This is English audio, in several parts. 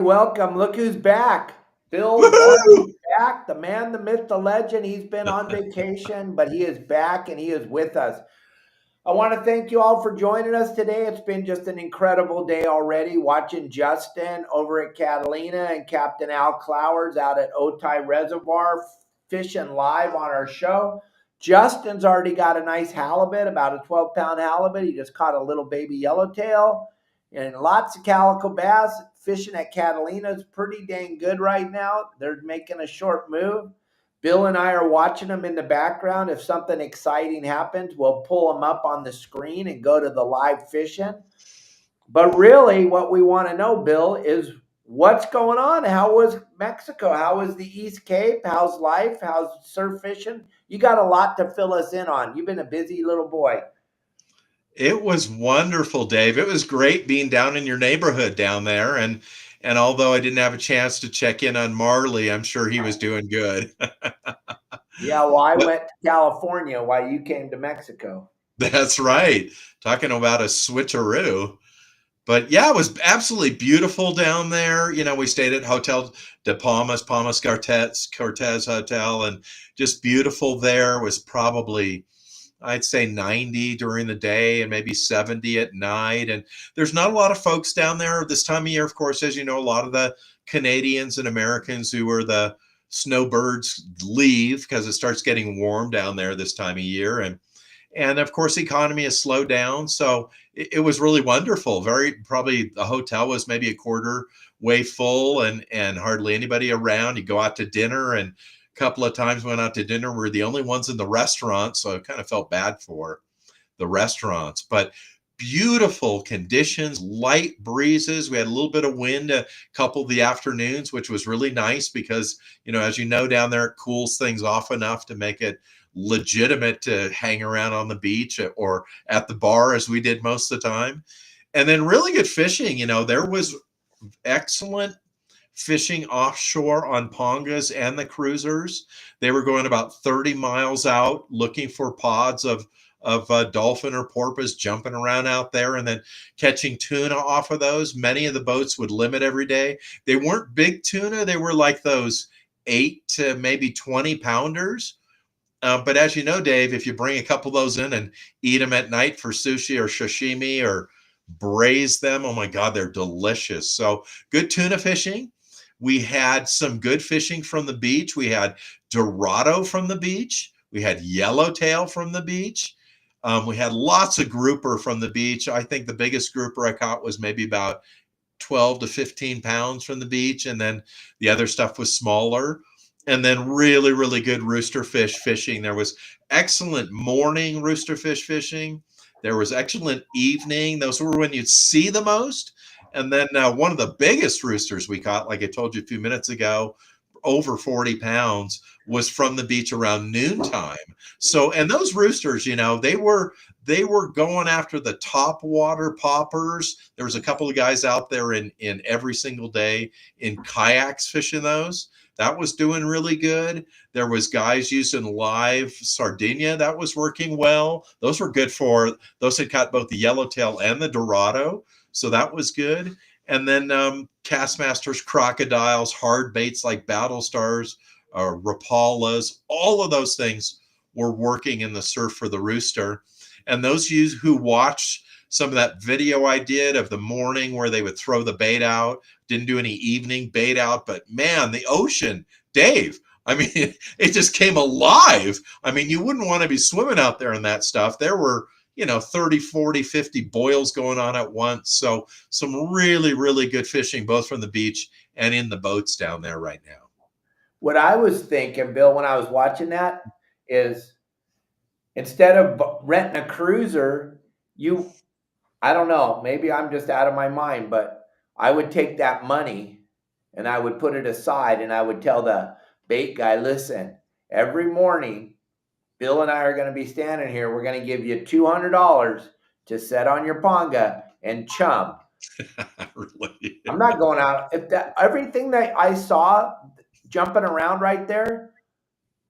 Welcome. Look who's back. Bill Woohoo! Barney's back. The man, the myth, the legend. He's been on vacation, but he is back and he is with us. I want to thank you all for joining us today. It's been just an incredible day already watching Justin over at Catalina and Captain Al Clowers out at Otay Reservoir fishing live on our show. Justin's already got a nice halibut, about a 12-pound halibut. He just caught a little baby yellowtail and lots of calico bass. Fishing at Catalina is pretty dang good right now. They're making a short move. Bill and I are watching them in the background. If something exciting happens, we'll pull them up on the screen and go to the live fishing. But really, what we want to know, Bill, is what's going on? How was Mexico? How was the East Cape? How's life? How's surf fishing? You got a lot to fill us in on. You've been a busy little boy. It was wonderful, Dave. It was great being down in your neighborhood down there. And although I didn't have a chance to check in on Marley, I'm sure he was doing good. Yeah, well, I But went to California while you came to Mexico. that's right. Talking about a switcheroo. But yeah, it was absolutely beautiful down there. We stayed at Hotel de Palmas Cortez Hotel, and just beautiful there. It was probably, I'd say, 90 during the day and maybe 70 at night. And there's not a lot of folks down there this time of year. Of course, as you know, a lot of the Canadians and Americans who are the snowbirds leave because it starts getting warm down there this time of year. And of course, the economy has slowed down. So it was really wonderful. Probably the hotel was maybe a quarter way full and hardly anybody around. You go out to dinner, and a couple of times went out to dinner. We're the only ones in the restaurant. So I kind of felt bad for the restaurants, but beautiful conditions, light breezes. We had a little bit of wind a couple of the afternoons, which was really nice because, as you know, down there, it cools things off enough to make it legitimate to hang around on the beach or at the bar as we did most of the time. And then really good fishing. There was excellent fishing offshore on pongas and the cruisers. They were going about 30 miles out looking for pods of dolphin or porpoise jumping around out there and then catching tuna off of those. Many of the boats would limit every day. They weren't big tuna. They were like those 8 to maybe 20 pounders. But as you know, Dave, if you bring a couple of those in and eat them at night for sushi or sashimi or braise them, oh my God, they're delicious. So good tuna fishing. We had some good fishing from the beach. We had Dorado from the beach. We had yellowtail from the beach. We had lots of grouper from the beach. I think the biggest grouper I caught was maybe about 12 to 15 pounds from the beach. And then the other stuff was smaller. And then really, really good roosterfish fishing. There was excellent morning roosterfish fishing. There was excellent evening. Those were when you'd see the most. And then one of the biggest roosters we caught, like I told you a few minutes ago, over 40 pounds, was from the beach around noontime. So, and those roosters, they were going after the top water poppers. There was a couple of guys out there in every single day in kayaks fishing those. That was doing really good. There was guys using live sardinia that was working well. Those had caught both the yellowtail and the dorado. So that was good. And then Castmasters, crocodiles, hard baits like battle stars, rapalas, all of those things were working in the surf for the rooster. And those of you who watched some of that video I did of the morning where they would throw the bait out, didn't do any evening bait out, but man, the ocean, Dave, I mean, it just came alive. I mean, you wouldn't want to be swimming out there in that stuff. There were 30, 40, 50 boils going on at once. So some really, really good fishing, both from the beach and in the boats down there right now. What I was thinking, Bill, when I was watching that is instead of renting a cruiser, I don't know, maybe I'm just out of my mind, but I would take that money and I would put it aside and I would tell the bait guy, listen, every morning, Bill and I are going to be standing here. We're going to give you $200 to set on your ponga and chum. Really? I'm not going out. Everything that I saw jumping around right there,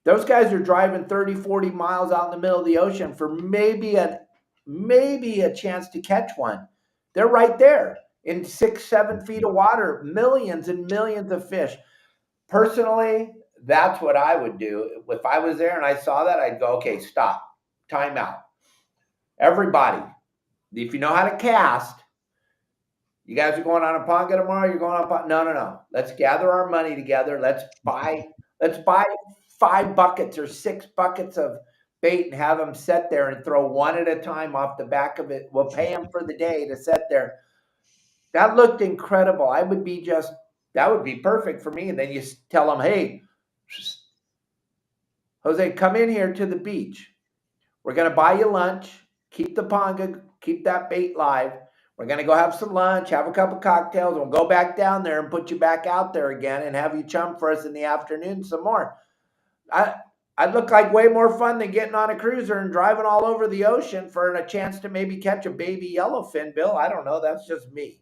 those guys are driving 30, 40 miles out in the middle of the ocean for maybe a chance to catch one. They're right there. in 6, 7 feet of water, millions and millions of fish. Personally, that's what I would do. If I was there and I saw that, I'd go, okay, stop, time out. Everybody, if you know how to cast, you guys are going on a ponga tomorrow, you're going on a ponga. No. Let's gather our money together. Let's buy 5 buckets or 6 buckets of bait and have them set there and throw one at a time off the back of it. We'll pay them for the day to sit there. That looked incredible. That would be perfect for me. And then you tell them, hey, Jose, come in here to the beach. We're going to buy you lunch. Keep the ponga, keep that bait live. We're going to go have some lunch, have a couple cocktails. We'll go back down there and put you back out there again and have you chum for us in the afternoon some more. I'd look like way more fun than getting on a cruiser and driving all over the ocean for a chance to maybe catch a baby yellowfin, Bill. I don't know. That's just me.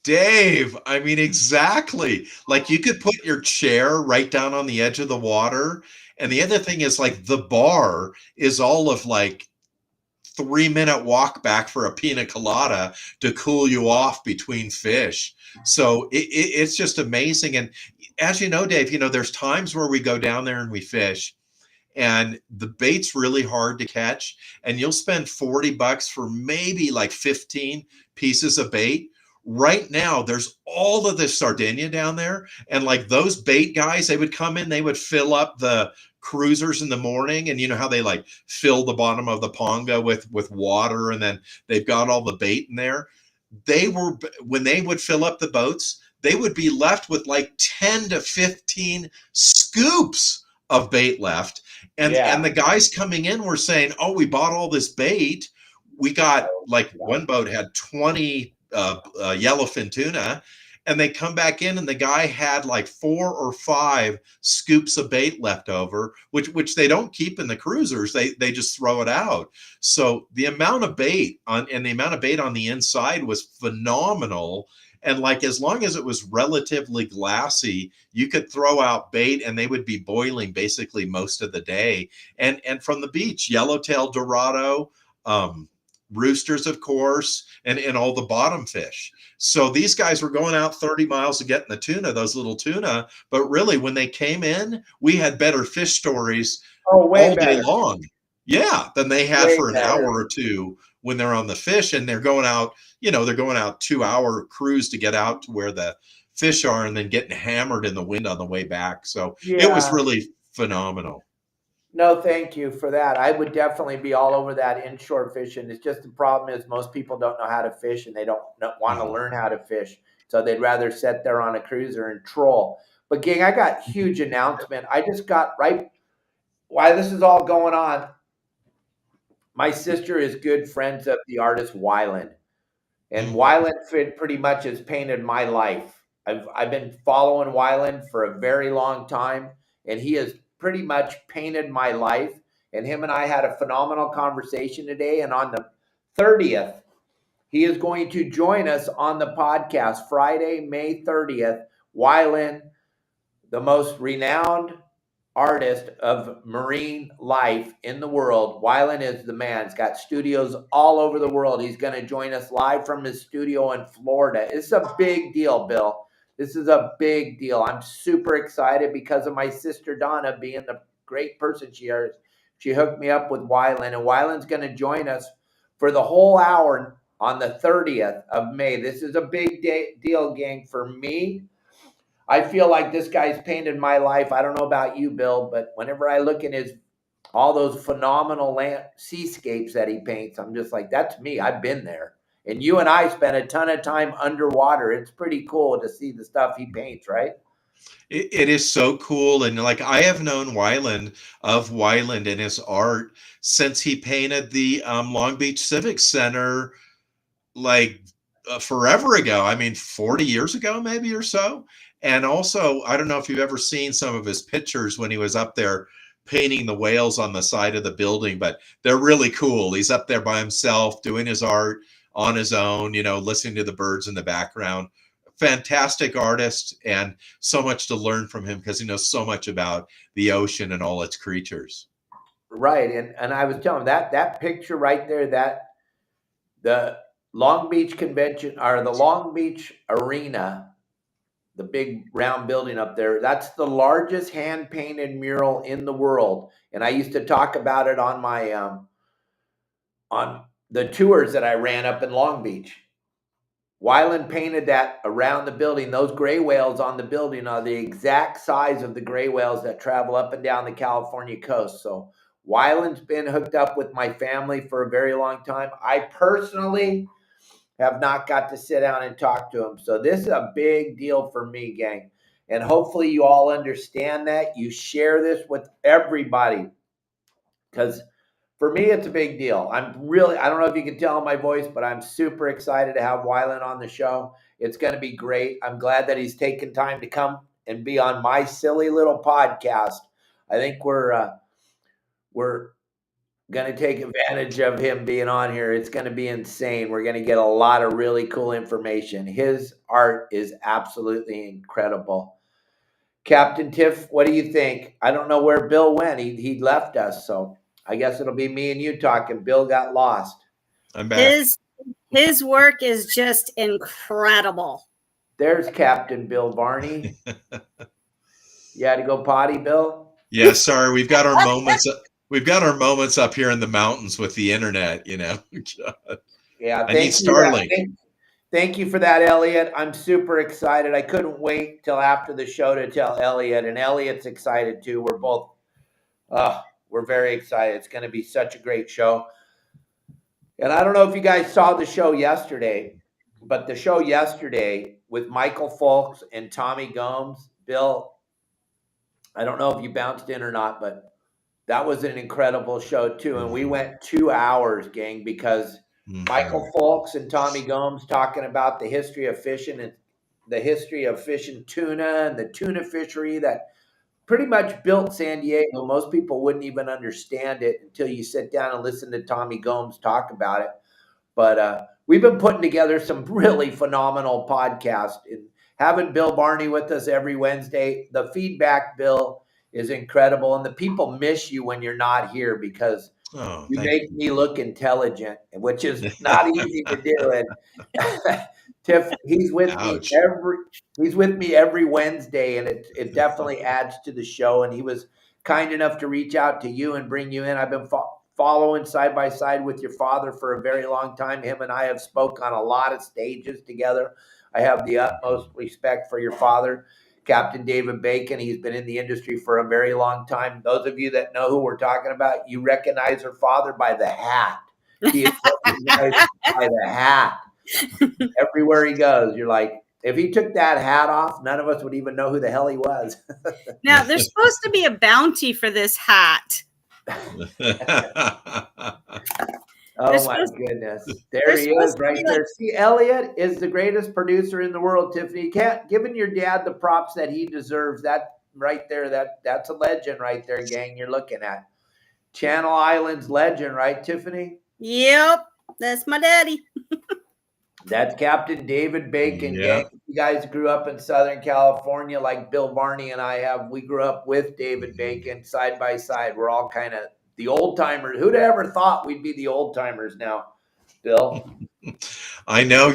Dave, I mean, exactly. Like you could put your chair right down on the edge of the water. And the other thing is like the bar is all of like 3-minute walk back for a pina colada to cool you off between fish. So it's just amazing. And as you know, Dave, there's times where we go down there and we fish and the bait's really hard to catch. And you'll spend $40 for maybe like 15 pieces of bait. Right now, there's all of this Sardinia down there. And like those bait guys, they would come in, they would fill up the cruisers in the morning. And you know how they like fill the bottom of the ponga with water and then they've got all the bait in there. When they would fill up the boats, they would be left with like 10 to 15 scoops of bait left. And the guys coming in were saying, oh, we bought all this bait. We got like one boat had 20 yellowfin tuna, and they come back in and the guy had like 4 or 5 scoops of bait left over, which they don't keep in the cruisers. They just throw it out. So the amount of bait on the inside was phenomenal. And like as long as it was relatively glassy, you could throw out bait and they would be boiling basically most of the day. And from the beach, yellowtail dorado, roosters, of course, and all the bottom fish. So these guys were going out 30 miles to get the tuna, those little tuna. But really, when they came in, we had better fish stories all day long. Yeah, than they had for an hour or two when they're on the fish, and they're going out, they're going out 2-hour cruise to get out to where the fish are and then getting hammered in the wind on the way back. So it was really phenomenal. No, thank you for that. I would definitely be all over that inshore fishing. It's just the problem is most people don't know how to fish and they don't want to learn how to fish. So they'd rather sit there on a cruiser and troll. But gang, I got a huge announcement. I just got while this is all going on, my sister is good friends of the artist Wyland. And Wyland pretty much has painted my life. I've been following Wyland for a very long time, and he has pretty much painted my life. And him and I had a phenomenal conversation today. And on the 30th, he is going to join us on the podcast, Friday, May 30th. Wyland, the most renowned artist of marine life in the world. Wyland is the man. He's got studios all over the world. He's going to join us live from his studio in Florida. It's a big deal, Bill. This is a big deal. I'm super excited because of my sister Donna being the great person she is. She hooked me up with Wyland, and Wyland's going to join us for the whole hour on the 30th of May. This is a big deal, gang, for me. I feel like this guy's painted my life. I don't know about you, Bill, but whenever I look at all those phenomenal seascapes that he paints, I'm just like, that's me. I've been there. And you and I spent a ton of time underwater. It's pretty cool to see the stuff he paints, right? It is so cool. And like I have known Wyland and his art since he painted the Long Beach Civic Center like forever ago. I mean, 40 years ago, maybe or so. And also, I don't know if you've ever seen some of his pictures when he was up there painting the whales on the side of the building, but they're really cool. He's up there by himself doing his art on his own, listening to the birds in the background. Fantastic artist, and so much to learn from him because he knows so much about the ocean and all its creatures. Right. And I was telling him that picture right there, the Long Beach Convention, or the Long Beach Arena, the big round building up there, that's the largest hand-painted mural in the world. And I used to talk about it on my on the tours that I ran up in Long Beach. Wyland painted that around the building. Those gray whales on the building are the exact size of the gray whales that travel up and down the California coast. So Wyland's been hooked up with my family for a very long time. I personally have not got to sit down and talk to him. So this is a big deal for me, gang. And hopefully you all understand that. You share this with everybody, because for me, it's a big deal. I don't know if you can tell in my voice, but I'm super excited to have Wyland on the show. It's going to be great. I'm glad that he's taken time to come and be on my silly little podcast. I think we're going to take advantage of him being on here. It's going to be insane. We're going to get a lot of really cool information. His art is absolutely incredible. Captain Tiff, what do you think? I don't know where Bill went. He left us, so I guess it'll be me and you talking. Bill got lost. I'm back. His work is just incredible. There's Captain Bill Varney. You had to go potty, Bill? Yeah, sorry. We've got our moments. We've got our moments up here in the mountains with the internet, you know. Yeah, I need Starlink. Thank you for that, Elliot. I'm super excited. I couldn't wait till after the show to tell Elliot, and Elliot's excited too. We're both, we're very excited. It's going to be such a great show. And I don't know if you guys saw the show yesterday, but the show yesterday with Michael Folks and Tommy Gomes, Bill, I don't know if you bounced in or not, but that was an incredible show too. And we went 2 hours, gang, because Michael Folks and Tommy Gomes talking about the history of fishing and the history of fishing tuna and the tuna fishery that pretty much built San Diego. Most people wouldn't even understand it until you sit down and listen to Tommy Gomes talk about it. But we've been putting together some really phenomenal podcasts and having Bill Varney with us every Wednesday. The feedback, Bill, is incredible. And the people miss you when you're not here because you make me look intelligent, which is not easy to do. And Tiff, he's with me every Wednesday, and it definitely adds to the show. And he was kind enough to reach out to you and bring you in. I've been following side by side with your father for a very long time. Him and I have spoke on a lot of stages together. I have the utmost respect for your father, Captain David Bacon. He's been in the industry for a very long time. Those of you that know who we're talking about, you recognize her father by the hat. He is recognized by the hat. Everywhere he goes, you're like, if he took that hat off, none of us would even know who the hell he was. Now, there's supposed to be a bounty for this hat. Oh my goodness. There he is right there. See, Elliot is the greatest producer in the world, Tiffany. You can't, giving your dad the props that he deserves. That right there, that's a legend right there, gang, you're looking at. Channel Islands legend, right, Tiffany? Yep, that's my daddy. That's Captain David Bacon, gang. You guys grew up in Southern California like Bill Varney and I have. We grew up with David Bacon side by side. We're all kind of the old timers. Who'd ever thought we'd be the old timers now, Bill? I know,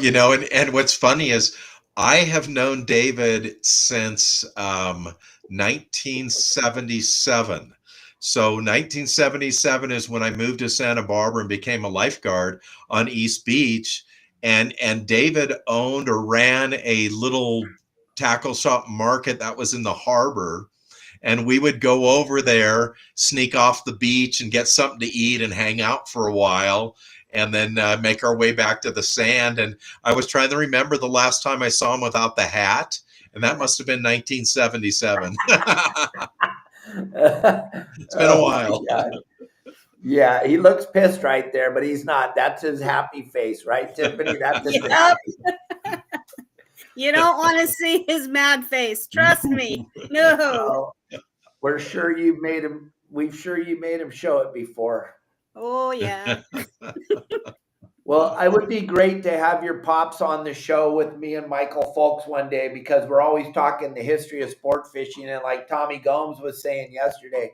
and what's funny is I have known David since 1977. So 1977 is when I moved to Santa Barbara and became a lifeguard on East Beach. And David owned or ran a little tackle shop market that was in the harbor. And we would go over there, sneak off the beach and get something to eat and hang out for a while and then make our way back to the sand. And I was trying to remember the last time I saw him without the hat. And that must have been 1977. It's been a while. Yeah, he looks pissed right there, but he's not. That's his happy face, right, Tiffany? That's his You don't want to see his mad face. Trust me. No. We're sure you made him. We've sure you made him show it before. Oh, yeah. Well, it would be great to have your pops on the show with me and Michael Folks one day because we're always talking the history of sport fishing. And like Tommy Gomes was saying yesterday,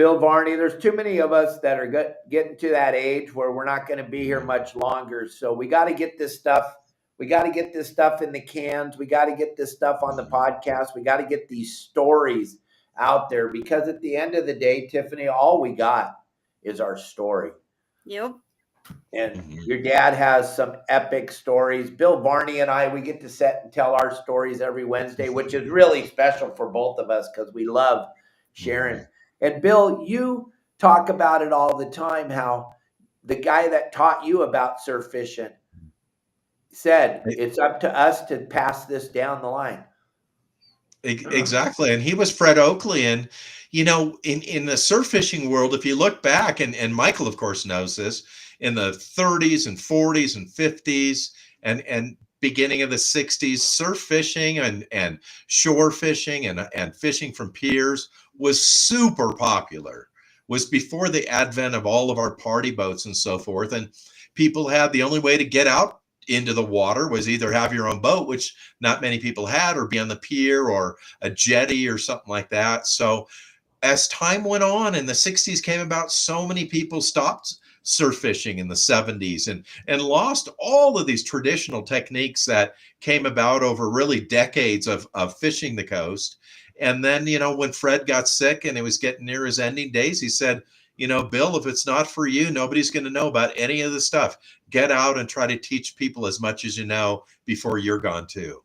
Bill Varney, there's too many of us that are getting to that age where we're not going to be here much longer. So we got to get this stuff. We got to get this stuff in the cans. We got to get this stuff on the podcast. We got to get these stories out there, because at the end of the day, Tiffany, all we got is our story. Yep. And your dad has some epic stories. Bill Varney and I, we get to sit and tell our stories every Wednesday, which is really special for both of us because we love sharing. And Bill, you talk about it all the time, how the guy that taught you about surf fishing said, it's up to us to pass this down the line. Exactly. And he was Fred Oakley. And, you know, in the surf fishing world, if you look back, and Michael, of course, knows this, in the 30s and 40s and 50s and beginning of the 60s, surf fishing and shore fishing and fishing from piers was super popular. Was before the advent of all of our party boats and so forth. And people had, the only way to get out into the water was either have your own boat, which not many people had, or be on the pier or a jetty or something like that. So as time went on and the 60s came about, so many people stopped surf fishing in the 70s and lost all of these traditional techniques that came about over really decades of fishing the coast. And then, you know, when Fred got sick and it was getting near his ending days, he said, you know, Bill, if it's not for you, nobody's going to know about any of the stuff. Get out and try to teach people as much as you know before you're gone too.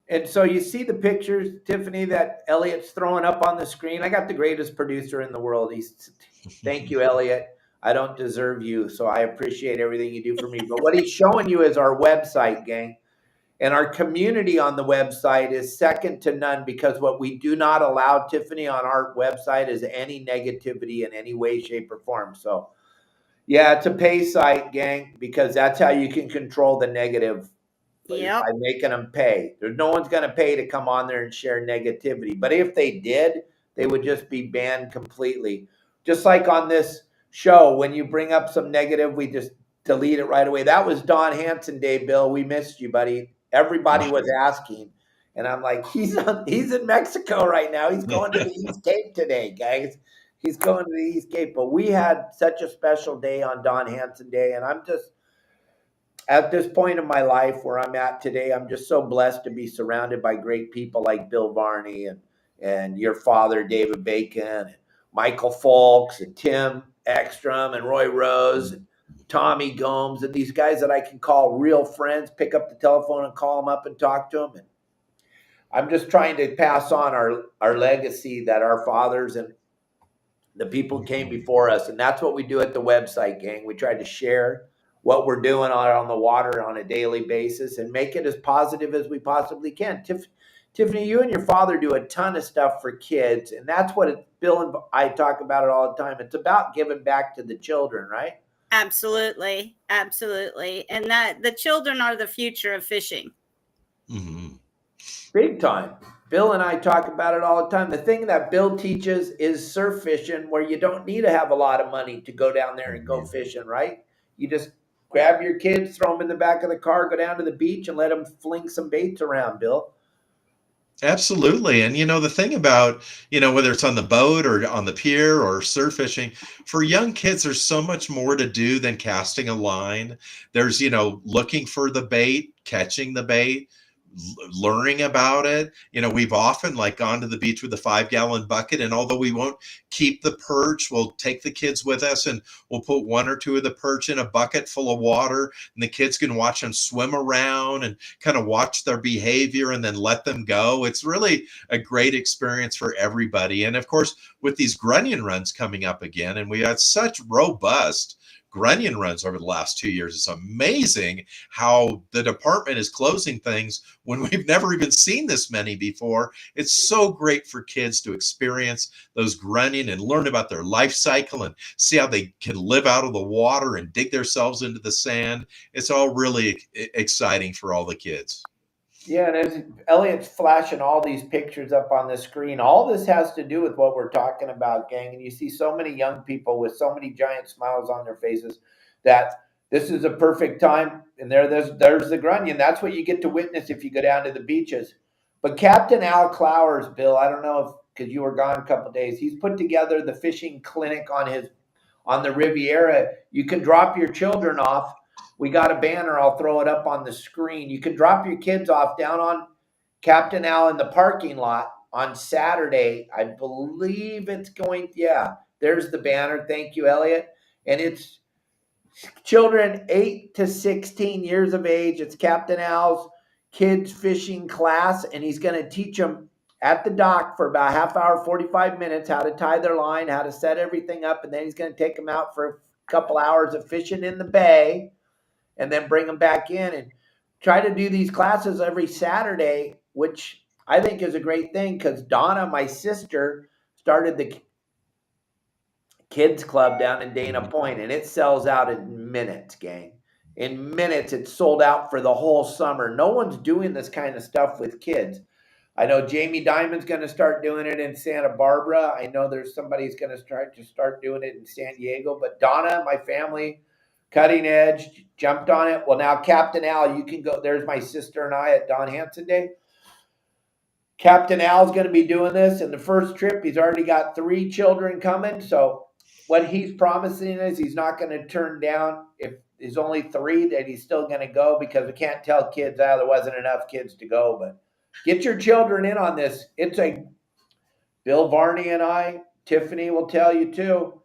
And so you see the pictures, Tiffany, that Elliot's throwing up on the screen. I got the greatest producer in the world. Thank you, Elliot. I don't deserve you, so I appreciate everything you do for me. But what he's showing you is our website, gang. And our community on the website is second to none, because what we do not allow, Tiffany, on our website is any negativity in any way, shape, or form. So, yeah, it's a pay site, gang, because that's how you can control the negative. Yep. By making them pay. There's no one's going to pay to come on there and share negativity. But if they did, they would just be banned completely. Just like on this show, when you bring up some negative, we just delete it right away. That was Don Hansen Day, Bill. We missed you, buddy. Everybody was asking. And I'm like, he's in Mexico right now. He's going to the East Cape today, guys. He's going to the East Cape. But we had such a special day on Don Hansen Day. And I'm just, at this point in my life where I'm at today, I'm just so blessed to be surrounded by great people like Bill Varney and your father, David Bacon, and Michael Folks, and Tim Ekstrom, and Roy Rose, and Tommy Gomes, and these guys that I can call real friends, pick up the telephone and call them up and talk to them. And I'm just trying to pass on our legacy that our fathers and the people came before us. And that's what we do at the website, gang. We try to share what we're doing on the water on a daily basis and make it as positive as we possibly can. Tiffany, you and your father do a ton of stuff for kids, and that's what Bill and I talk about it all the time. It's about giving back to the children, right? Absolutely. Absolutely. And that the children are the future of fishing. Mm-hmm. Big time. Bill and I talk about it all the time. The thing that Bill teaches is surf fishing, where you don't need to have a lot of money to go down there and go fishing, right? You just grab your kids, throw them in the back of the car, go down to the beach and let them fling some baits around, Bill. Absolutely. And, you know, the thing about, you know, whether it's on the boat or on the pier or surf fishing, for young kids, there's so much more to do than casting a line. There's, you know, looking for the bait, catching the bait, learning about it. You know, we've often like gone to the beach with a 5-gallon bucket, and although we won't keep the perch, we'll take the kids with us and we'll put 1 or 2 of the perch in a bucket full of water, and the kids can watch them swim around and kind of watch their behavior and then let them go. It's really a great experience for everybody. And of course, with these grunion runs coming up again, and we had such robust grunion runs over the last 2 years. It's amazing how the department is closing things when we've never even seen this many before. It's so great for kids to experience those grunion and learn about their life cycle and see how they can live out of the water and dig themselves into the sand. It's all really exciting for all the kids. Yeah, and as Elliot's flashing all these pictures up on the screen, all this has to do with what we're talking about, gang. And you see so many young people with so many giant smiles on their faces that this is a perfect time. And there's the grunion. That's what you get to witness if you go down to the beaches. But Captain Al Clowers, Bill, I don't know because you were gone a couple of days. He's put together the fishing clinic on the Riviera. You can drop your children off. We got a banner. I'll throw it up on the screen. You can drop your kids off down on Captain Al in the parking lot on Saturday. I believe it's going. Yeah, there's the banner. Thank you, Elliot. And it's children 8 to 16 years of age. It's Captain Al's kids fishing class, and he's going to teach them at the dock for about a half hour, 45 minutes, how to tie their line, how to set everything up, and then he's going to take them out for a couple hours of fishing in the bay and then bring them back in and try to do these classes every Saturday, which I think is a great thing because Donna, my sister, started the kids club down in Dana Point, and it sells out in minutes, gang. In minutes, it's sold out for the whole summer. No one's doing this kind of stuff with kids. I know Jamie Dimon's going to start doing it in Santa Barbara. I know there's somebody's going to start doing it in San Diego. But Donna, my family, cutting edge, jumped on it. Well, now Captain Al, you can go. There's my sister and I at Don Hansen Day. Captain Al's going to be doing this. And the first trip, he's already got 3 children coming. So what he's promising is he's not going to turn down if there's only 3 that he's still going to go, because we can't tell kids, there wasn't enough kids to go. But get your children in on this. Bill Varney and I, Tiffany will tell you too,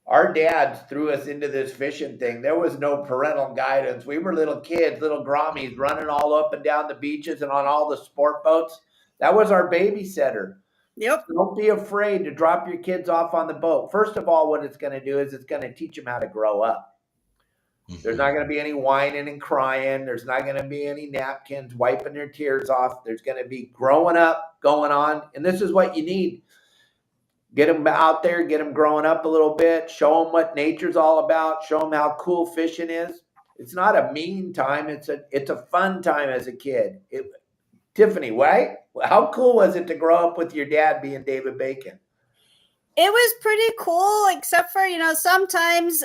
our dads threw us into this fishing thing. There was no parental guidance. We were little kids, little grommies running all up and down the beaches and on all the sport boats. That was our babysitter. Yep. So don't be afraid to drop your kids off on the boat. First of all, what it's going to do is it's going to teach them how to grow up. There's not going to be any whining and crying. There's not going to be any napkins wiping their tears off. There's going to be growing up going on. And this is what you need. Get them out there, get them growing up a little bit, show them what nature's all about, show them how cool fishing is. It's not a mean time. It's a fun time as a kid. Tiffany, right? How cool was it to grow up with your dad being David Bacon? It was pretty cool, except for, sometimes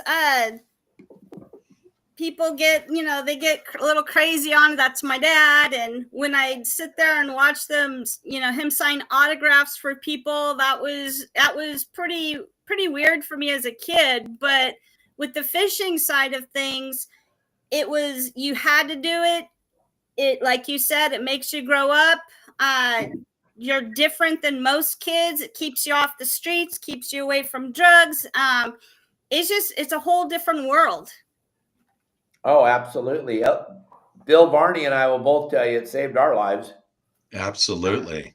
people get, they get a little crazy on it. That's my dad. And when I sit there and watch them, him sign autographs for people, that was pretty weird for me as a kid. But with the fishing side of things, you had to do it. It, like you said, it makes you grow up. You're different than most kids. It keeps you off the streets, keeps you away from drugs. It's a whole different world. Oh, absolutely. Bill Varney and I will both tell you it saved our lives. Absolutely.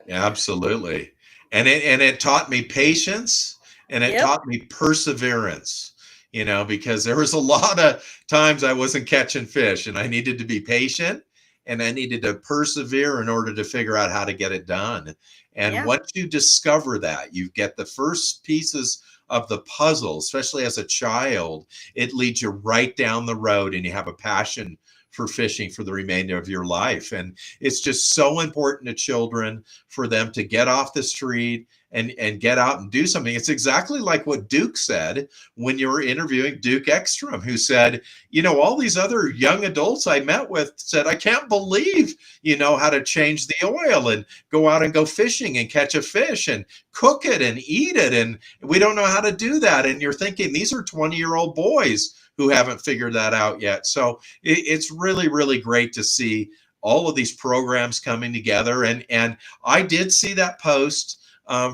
Absolutely. And it taught me patience, and it taught me perseverance, because there was a lot of times I wasn't catching fish, and I needed to be patient, and I needed to persevere in order to figure out how to get it done. And once you discover that, you get the first pieces of the puzzle, especially as a child, it leads you right down the road, and you have a passion for fishing for the remainder of your life. And it's just so important to children for them to get off the street and get out and do something. It's exactly like what Duke said when you were interviewing Duke Ekstrom, who said, all these other young adults I met with said, I can't believe you know how to change the oil and go out and go fishing and catch a fish and cook it and eat it. And we don't know how to do that. And you're thinking, these are 20-year-old boys who haven't figured that out yet. So it's really, really great to see all of these programs coming together. And I did see that post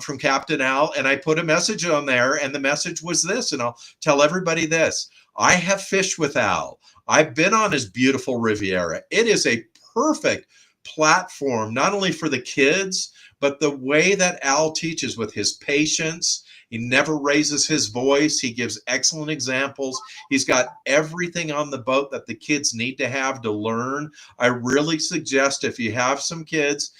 from Captain Al, and I put a message on there, and the message was this, and I'll tell everybody this. I have fished with Al. I've been on his beautiful Riviera. It is a perfect platform, not only for the kids, but the way that Al teaches with his patience. He never raises his voice. He gives excellent examples. He's got everything on the boat that the kids need to have to learn. I really suggest, if you have some kids,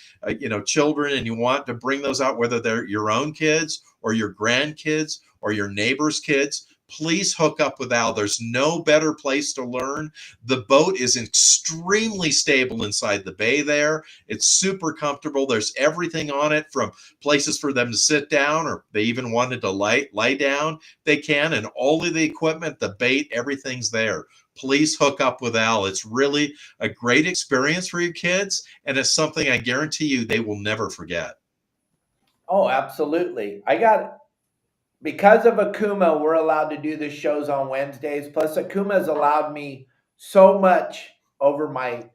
children, and you want to bring those out, whether they're your own kids or your grandkids or your neighbor's kids, please hook up with Al. There's no better place to learn. The boat is extremely stable inside the bay there. It's super comfortable. There's everything on it, from places for them to sit down, or they even wanted to lie down, they can. And all of the equipment, the bait, everything's there. Please hook up with Al. It's really a great experience for your kids, and it's something I guarantee you they will never forget. Oh, absolutely. Because of Okuma, we're allowed to do the shows on Wednesdays. Plus, Okuma has allowed me so much over my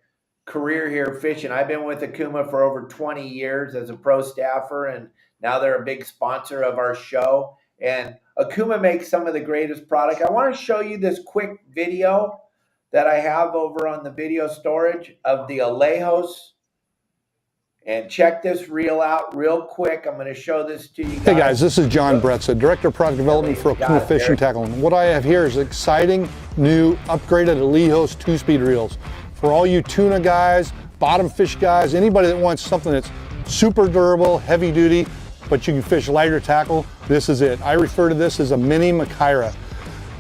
career here fishing. I've been with Okuma for over 20 years as a pro staffer, and now they're a big sponsor of our show. And Okuma makes some of the greatest product. I want to show you this quick video that I have over on the video storage of the Alejos. And check this reel out real quick. I'm going to show this to you guys. Hey guys, this is John Bretza, Director of Product Development for Okuma Fishing Tackle. And what I have here is exciting, new, upgraded Alejos 2-speed reels. For all you tuna guys, bottom fish guys, anybody that wants something that's super durable, heavy duty, but you can fish lighter tackle, this is it. I refer to this as a mini McCarty.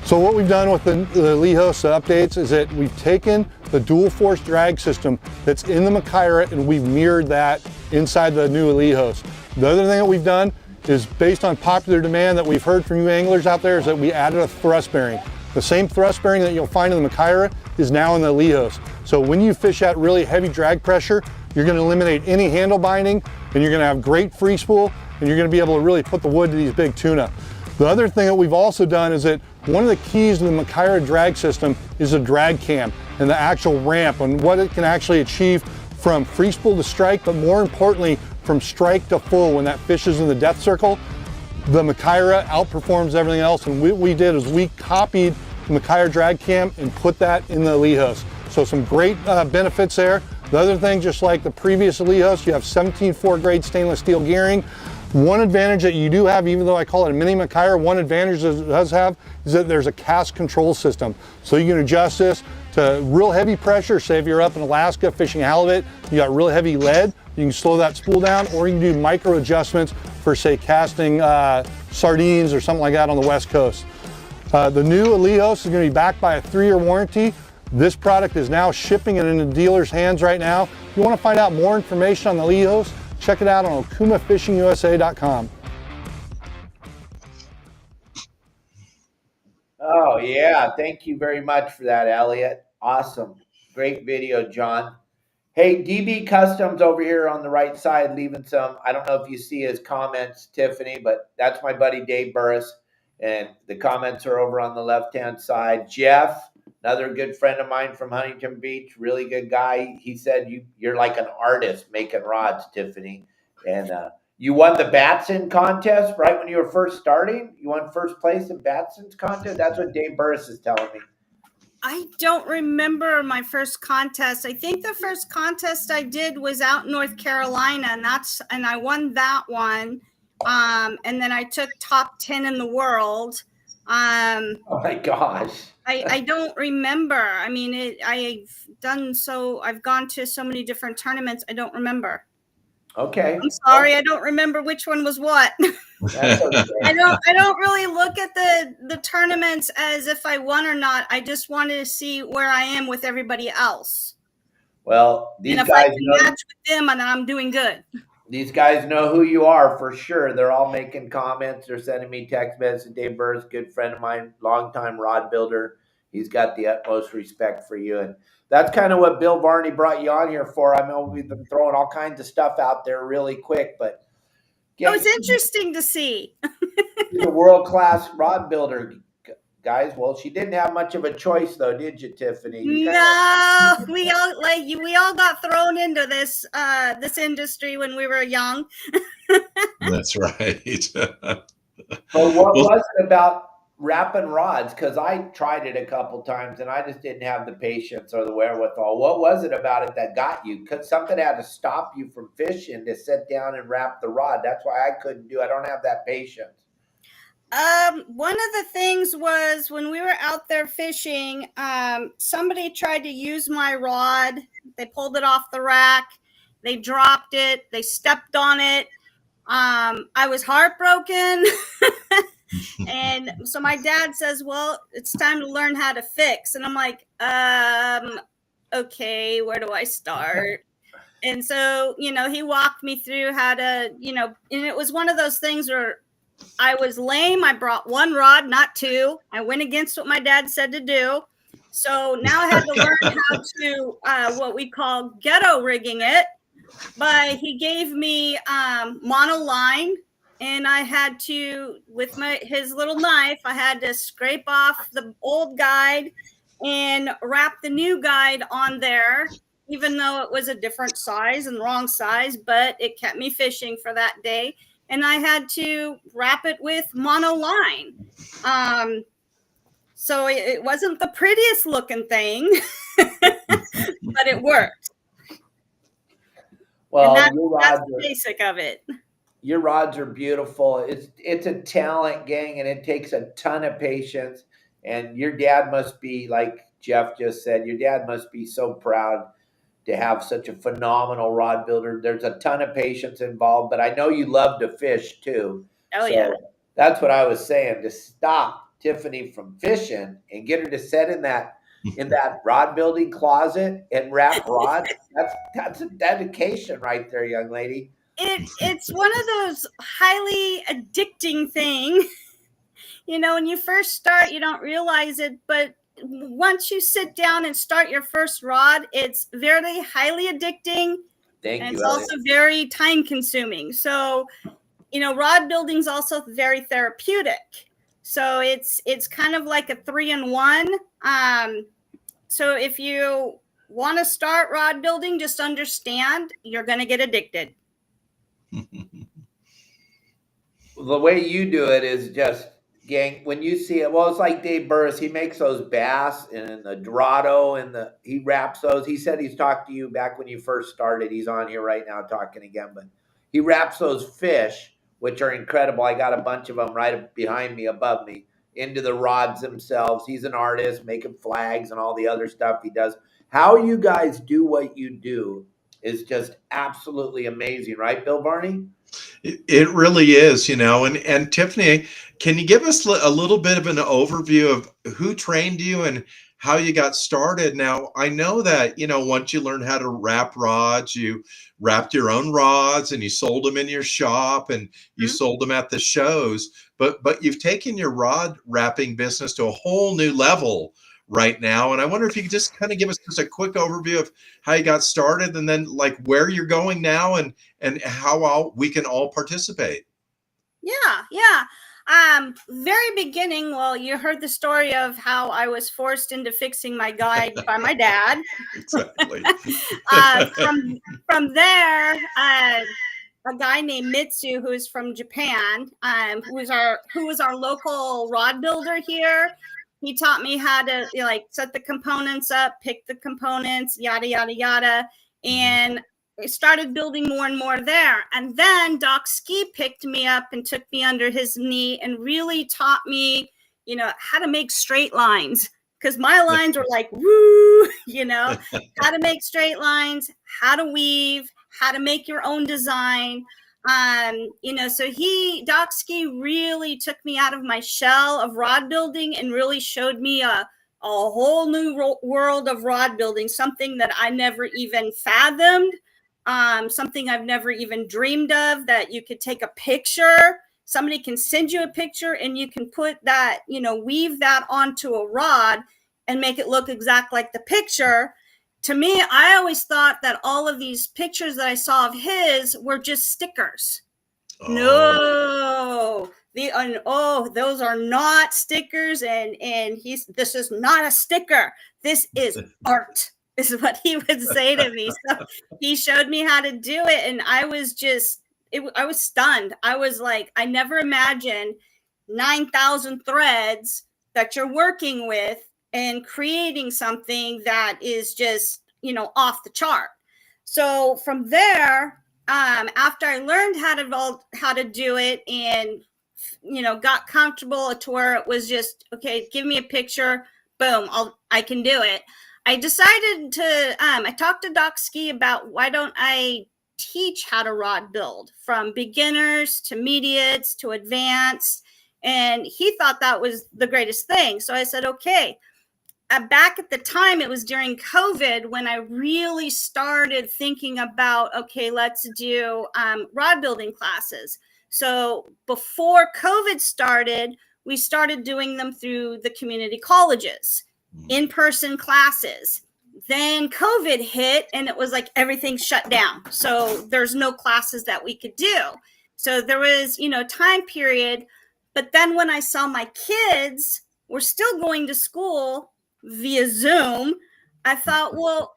So what we've done with the Alejos updates is that we've taken the dual force drag system that's in the McCarty and we've mirrored that inside the new Alejos. The other thing that we've done is based on popular demand that we've heard from you anglers out there is that we added a thrust bearing. The same thrust bearing that you'll find in the McCarty is now in the Alejos. So when you fish at really heavy drag pressure, you're going to eliminate any handle binding and you're going to have great free spool and you're going to be able to really put the wood to these big tuna. The other thing that we've also done is that one of the keys to the McCarty drag system is a drag cam and the actual ramp and what it can actually achieve from free spool to strike, but more importantly, from strike to full when that fish is in the depth circle. The McCarty outperforms everything else, and what we did is we copied the McCarty drag cam and put that in the Alejos. So some great benefits there. The other thing, just like the previous Alejos, you have 17-4 grade stainless steel gearing. One advantage that you do have, even though I call it a mini McCarty, one advantage that it does have is that there's a cast control system. So you can adjust this to real heavy pressure. Say if you're up in Alaska fishing halibut, you got real heavy lead, you can slow that spool down, or you can do micro adjustments for say casting sardines or something like that on the West Coast. The new Alejos is going to be backed by a 3-year warranty. This product is now shipping and in the dealer's hands right now. If you want to find out more information on the Alejos, check it out on okumafishingusa.com. Oh, yeah. Thank you very much for that, Elliot. Awesome. Great video, John. Hey, DB Customs over here on the right side leaving some, I don't know if you see his comments, Tiffany, but that's my buddy Dave Burris. And the comments are over on the left-hand side. Jeff, another good friend of mine from Huntington Beach, really good guy. He said you're like an artist making rods, Tiffany. And you won the Batson contest right when you were first starting? You won first place in Batson's contest? That's what Dave Burris is telling me. I don't remember my first contest. I think the first contest I did was out in North Carolina, and I won that one. And then I took top 10 in the world. Oh my gosh. I don't remember. I mean, I've gone to so many different tournaments. I don't remember. Okay. I'm sorry. I don't remember which one was what. That's okay. I don't really look at the tournaments as if I won or not. I just wanted to see where I am with everybody else. Well, these and if guys I can match with them, and I'm doing good. These guys know who you are for sure. They're all making comments. They're sending me text messages. Dave Burris, good friend of mine, longtime rod builder. He's got the utmost respect for you. And that's kind of what Bill Varney brought you on here for. I know we've been throwing all kinds of stuff out there really quick, but it's interesting to see. He's a world-class rod builder, guys. Well, she didn't have much of a choice, though, did you, Tiffany? No, we all got thrown into this industry when we were young. That's right. But what was it about wrapping rods? Because I tried it a couple times and I just didn't have the patience or the wherewithal. What was it about it that got you? Because something had to stop you from fishing to sit down and wrap the rod. That's why I couldn't do it. I don't have that patience. One of the things was when we were out there fishing, somebody tried to use my rod. They pulled it off the rack. They dropped it. They stepped on it. I was heartbroken. And so my dad says, well, it's time to learn how to fix. And I'm like, okay, where do I start? And so, he walked me through how to, and it was one of those things where I was lame. I brought one rod, not two. I went against what my dad said to do. So now I had to learn how to what we call ghetto rigging it. But he gave me monoline and I had to, with his little knife, I had to scrape off the old guide and wrap the new guide on there, even though it was a different size and wrong size, but it kept me fishing for that day. And I had to wrap it with monoline. So it wasn't the prettiest looking thing, but it worked. Well, that's the basic of it. Your rods are beautiful. It's a talent, gang, and it takes a ton of patience. And your dad must be, like Jeff just said, your dad must be so proud to have such a phenomenal rod builder. There's a ton of patience involved, but I know you love to fish too. Oh, yeah. That's what I was saying, to stop Tiffany from fishing and get her to sit in that rod building closet and wrap rods. That's a dedication right there, young lady. It's one of those highly addicting things. When you first start, you don't realize it, but once you sit down and start your first rod, it's very highly addicting. It's also very time consuming. So, rod building is also very therapeutic. So it's kind of like a 3-in-1. So if you want to start rod building, just understand you're going to get addicted. The way you do it is just, gang, when you see it, well, it's like Dave Burris. He makes those bass and the Dorado he wraps those. He said he's talked to you back when you first started. He's on here right now talking again, but he wraps those fish, which are incredible. I got a bunch of them right behind me, above me, into the rods themselves. He's an artist making flags and all the other stuff he does. How you guys do what you do is just absolutely amazing, right, Bill Barney? It really is, and Tiffany, can you give us a little bit of an overview of who trained you and how you got started? Now, I know that, once you learned how to wrap rods, you wrapped your own rods and you sold them in your shop and you sold them at the shows, but you've taken your rod wrapping business to a whole new level right now. And I wonder if you could just kind of give us just a quick overview of how you got started and then like where you're going now and how we can all participate. Yeah. Very beginning, well, you heard the story of how I was forced into fixing my guide by my dad. Exactly. From there, a guy named Mitsu, who is from Japan, who was our local rod builder here. He taught me how to set the components up, pick the components, yada, yada, yada. And I started building more and more there. And then Doc Ski picked me up and took me under his knee and really taught me, how to make straight lines. Because my lines were like, woo, how to make straight lines, how to weave, how to make your own design. So Doc Ski really took me out of my shell of rod building and really showed me a whole new world of rod building, something that I never even fathomed, something I've never even dreamed of, that you could take a picture. Somebody can send you a picture and you can put that, weave that onto a rod and make it look exact like the picture. To me, I always thought that all of these pictures that I saw of his were just stickers. No, those are not stickers. And this is not a sticker. This is art, is what he would say to me. So he showed me how to do it. And I was I was stunned. I was like, I never imagined 9,000 threads that you're working with and creating something that is just, off the chart. So from there, after I learned how to do it and, got comfortable to where it was just, okay, give me a picture, boom, I can do it. I decided to, I talked to Doc Ski about why don't I teach how to rod build from beginners to intermediates to advanced. And he thought that was the greatest thing. So I said, okay. Back at the time, it was during COVID when I really started thinking about, okay, let's do rod building classes. So before COVID started, we started doing them through the community colleges, in-person classes. Then COVID hit and it was like everything shut down. So there's no classes that we could do. So there was, time period. But then when I saw my kids were still going to school via Zoom, I thought, well,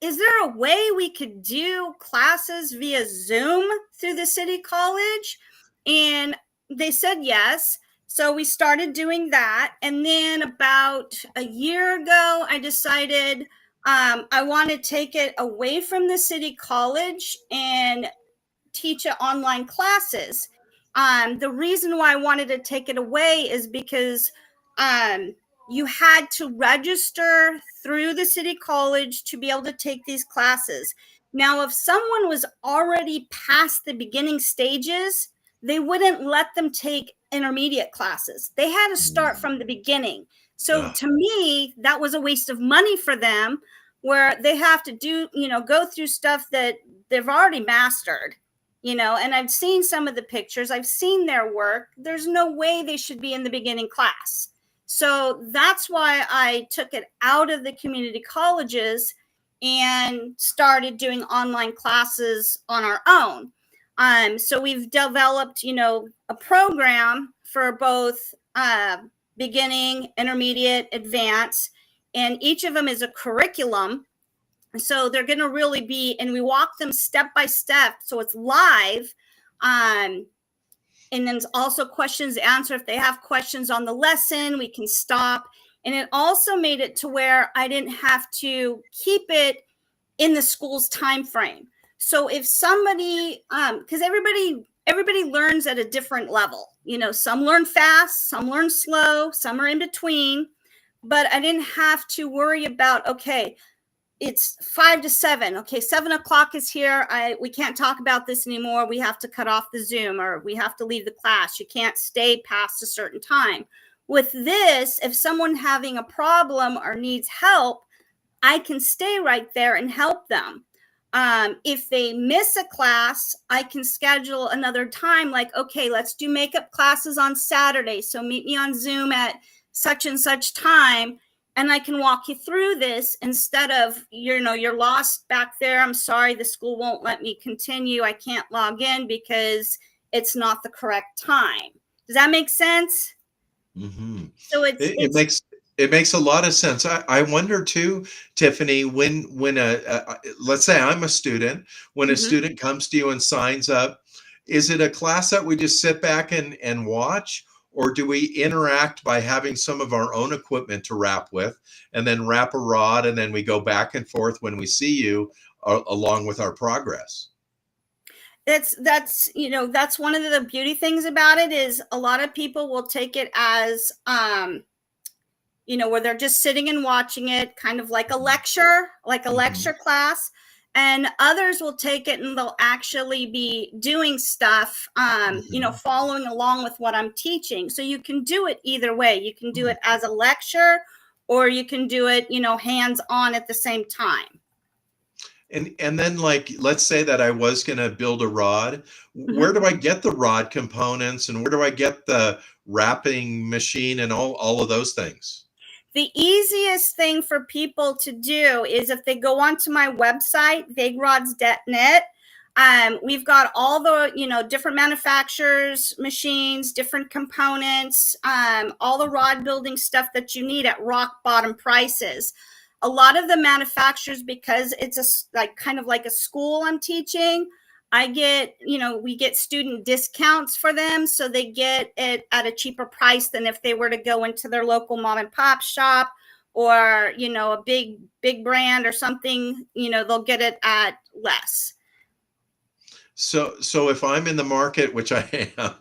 is there a way we could do classes via Zoom through the city college? And they said yes. So we started doing that. And then about a year ago, I decided I want to take it away from the city college and teach it online classes. The reason why I wanted to take it away is because you had to register through the city college to be able to take these classes. Now, if someone was already past the beginning stages, they wouldn't let them take intermediate classes. They had to start from the beginning. So to me, that was a waste of money for them, where they have to do, go through stuff that they've already mastered. And I've seen some of the pictures. I've seen their work. There's no way they should be in the beginning class. So that's why I took it out of the community colleges and started doing online classes on our own. So we've developed, a program for both beginning, intermediate, advanced, and each of them is a curriculum. So they're going to really be, and we walk them step by step. So it's live. And then there's also questions to answer. If they have questions on the lesson, we can stop. And it also made it to where I didn't have to keep it in the school's time frame. So if somebody, because everybody learns at a different level. Some learn fast, some learn slow, some are in between. But I didn't have to worry about, okay, it's 5 to 7. Okay, 7 o'clock is here. We can't talk about this anymore. We have to cut off the Zoom, or we have to leave the class. You can't stay past a certain time. With this, if someone having a problem or needs help, I can stay right there and help them. If they miss a class, I can schedule another time. Like, okay, let's do makeup classes on Saturday. So meet me on Zoom at such and such time. And I can walk you through this instead of, you're lost back there. I'm sorry, the school won't let me continue. I can't log in because it's not the correct time. Does that make sense? Mm-hmm. So it makes a lot of sense. I wonder too, Tiffany, when let's say I'm a student, when a student comes to you and signs up, is it a class that we just sit back and watch? Or do we interact by having some of our own equipment to wrap with, and then wrap a rod, and then we go back and forth when we see you along with our progress? That's one of the beauty things about it is a lot of people will take it as, where they're just sitting and watching it, kind of like a lecture, lecture class. And others will take it and they'll actually be doing stuff, following along with what I'm teaching. So you can do it either way. You can do it as a lecture, or you can do it, hands-on at the same time. And then, like, let's say that I was going to build a rod. Where do I get the rod components, and where do I get the wrapping machine and all of those things? The easiest thing for people to do is if they go onto my website, vaguerods.net. We've got all the, different manufacturers, machines, different components, all the rod building stuff that you need at rock bottom prices. A lot of the manufacturers, because it's kind of like a school I'm teaching, we get student discounts for them. So they get it at a cheaper price than if they were to go into their local mom and pop shop, or, a big brand or something, they'll get it at less. So if I'm in the market, which I am,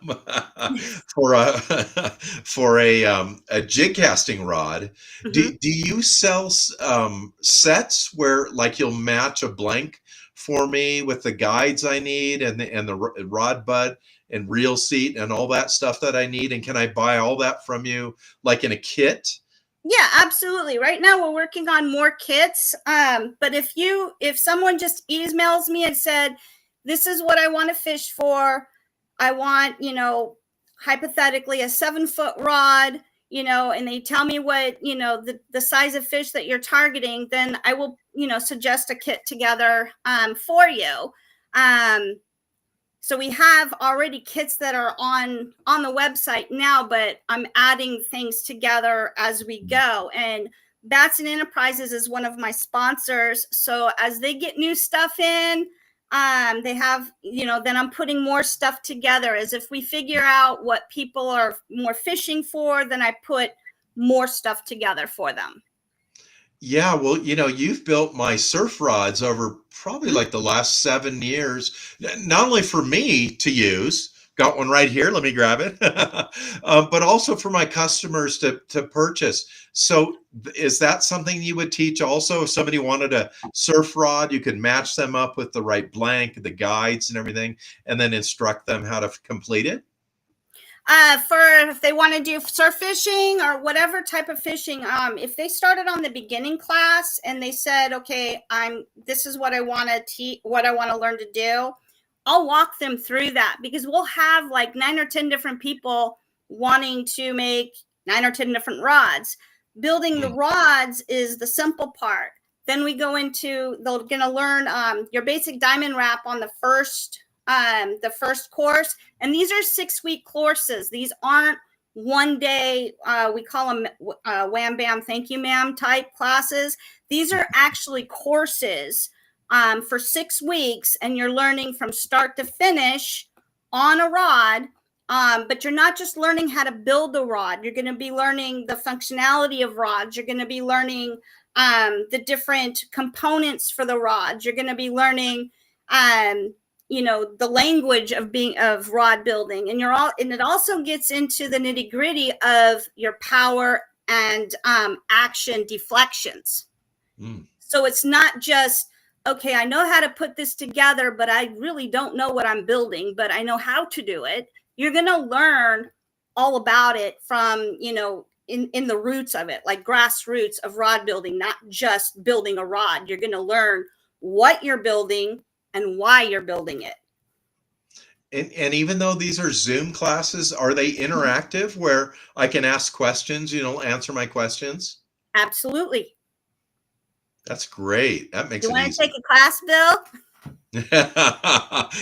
for a jig casting rod, do you sell sets where, like, you'll match a blank for me with the guides I need and the rod butt and reel seat and all that stuff that I need? And can I buy all that from you, like in a kit? Yeah, absolutely. Right now we're working on more kits. But if someone just emails me and said, this is what I want to fish for, I want, hypothetically a 7-foot rod, and they tell me what, the size of fish that you're targeting, then I will, suggest a kit together for you. So we have already kits that are on the website now, but I'm adding things together as we go. And Batson Enterprises is one of my sponsors. So as they get new stuff in, they have, then I'm putting more stuff together. As if we figure out what people are more fishing for, then I put more stuff together for them. Yeah, well, you've built my surf rods over probably like the last 7 years, not only for me to use, got one right here, let me grab it, but also for my customers to purchase. So is that something you would teach also? If somebody wanted a surf rod, you could match them up with the right blank, the guides and everything, and then instruct them how to complete it? For if they want to do surf fishing or whatever type of fishing, if they started on the beginning class and they said, okay, this is what I want to teach, what I want to learn to do, I'll walk them through that, because we'll have like 9 or 10 different people wanting to make 9 or 10 different rods. Building the rods is the simple part. Then we go into, they're going to learn your basic diamond wrap on the first course. And these are 6-week courses. These aren't one day, we call them wham bam thank you ma'am type classes. These are actually courses for 6 weeks, and you're learning from start to finish on a rod. But you're not just learning how to build a rod. You're going to be learning the functionality of rods. You're going to be learning the different components for the rods. You're going to be learning the language of rod building, and it also gets into the nitty gritty of your power and action deflections. So it's not just, okay, I know how to put this together, but I really don't know what I'm building, but I know how to do it. You're going to learn all about it from, in the roots of it, like grassroots of rod building, not just building a rod. You're going to learn what you're building and why you're building it. And even though these are Zoom classes, are they interactive where I can ask questions, answer my questions? Absolutely. That's great. That makes it easy. You want to take a class, Bill?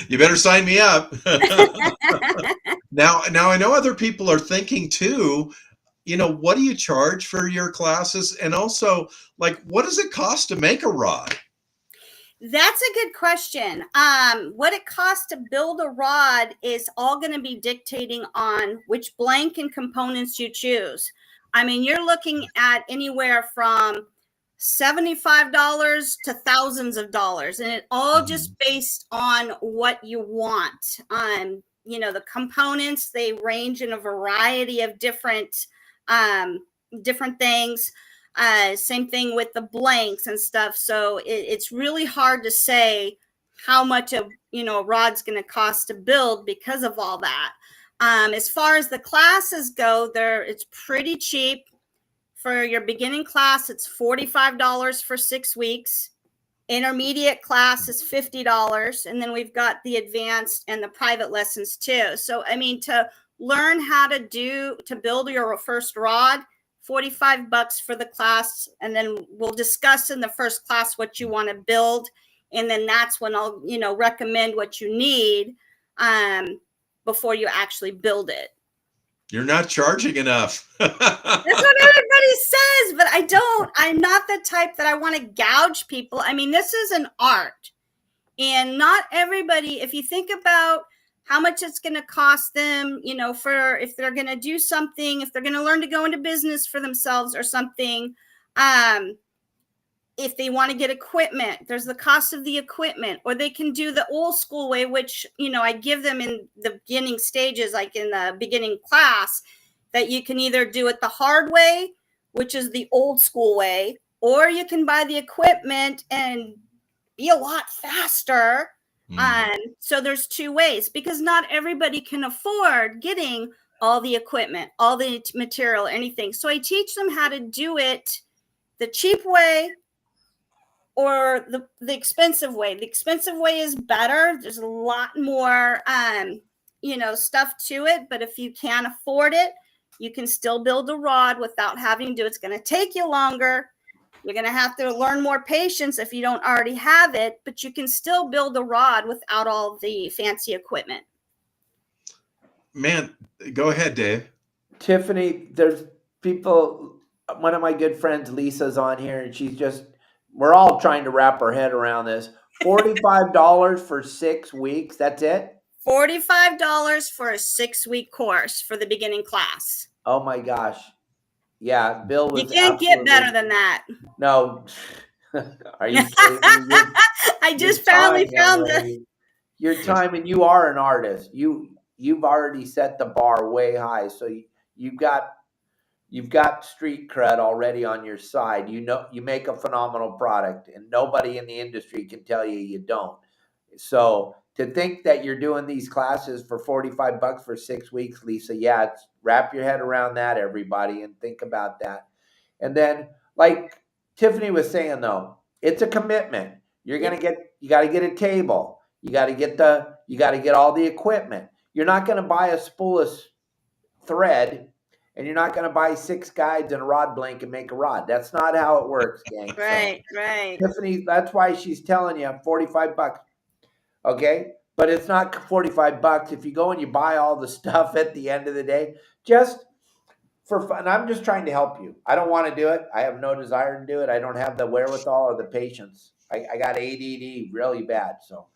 You better sign me up. Now I know other people are thinking too, what do you charge for your classes? And also, like, what does it cost to make a rod? That's a good question. What it costs to build a rod is all going to be dictating on which blank and components you choose. I mean, you're looking at anywhere from $75 to thousands of dollars, and it all just based on what you want. The components, they range in a variety of different things. Same thing with the blanks and stuff. So it's really hard to say how much a rod's going to cost to build because of all that. As far as the classes go, it's pretty cheap. For your beginning class, it's $45 for 6 weeks. Intermediate class is $50. And then we've got the advanced and the private lessons too. So, I mean, to learn how to build your first rod, $45 for the class. And then we'll discuss in the first class what you want to build. And then that's when I'll, recommend what you need before you actually build it. You're not charging enough. That's what everybody says, but I'm not the type that I want to gouge people. I mean, this is an art, and not everybody, if you think about how much it's going to cost them, for if they're going to do something, if they're going to learn to go into business for themselves or something, if they want to get equipment, there's the cost of the equipment, or they can do the old school way, which, I give them in the beginning stages, like in the beginning class, that you can either do it the hard way, which is the old school way, or you can buy the equipment and be a lot faster. So there's 2 ways, because not everybody can afford getting all the equipment, all the material, anything. So I teach them how to do it the cheap way or the expensive way. The expensive way is better. There's a lot more, stuff to it. But if you can't afford it, you can still build a rod without having to do it. It's going to take you longer. You're going to have to learn more patience if you don't already have it, but you can still build a rod without all the fancy equipment. Man, go ahead, Dave. Tiffany, there's people, one of my good friends, Lisa's on here, and we're all trying to wrap our head around this. $45 for 6 weeks. That's it? $45 for a 6-week course for the beginning class. Oh my gosh. Yeah, Bill was. You can't get better than that. No. Are you kidding me? I just finally found it. Your time, and you are an artist. You've already set the bar way high. So you've got street cred already on your side. You know, you make a phenomenal product, and nobody in the industry can tell you don't. So to think that you're doing these classes for $45 for 6 weeks, Lisa, yeah, wrap your head around that, everybody, and think about that. And then, like Tiffany was saying, though, it's a commitment. You got to get a table. You got to get all the equipment. You're not going to buy a spool of thread, and you're not going to buy 6 guides and a rod blank and make a rod. That's not how it works, gang. Right. Tiffany, that's why she's telling you $45. Okay, but it's not $45 if you go and you buy all the stuff at the end of the day, just for fun. I'm just trying to help you. I don't want to do it. I have no desire to do it. I don't have the wherewithal or the patience. I got ADD really bad, so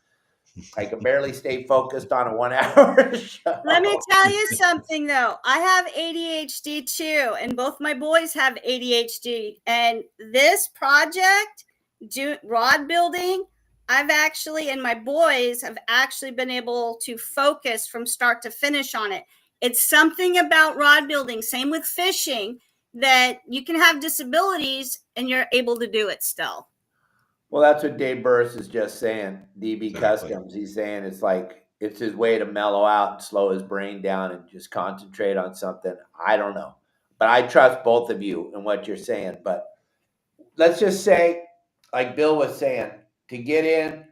I can barely stay focused on a 1-hour show. Let me tell you something, though. I have ADHD too, and both my boys have ADHD. And this project, rod building, and my boys have actually been able to focus from start to finish on it. It's something about rod building, same with fishing, that you can have disabilities and you're able to do it still. Well, that's what Dave Burris is just saying. DB Exactly. Customs. He's saying it's his way to mellow out and slow his brain down and just concentrate on something. I don't know. But I trust both of you in what you're saying. But let's just say, like Bill was saying, to get in,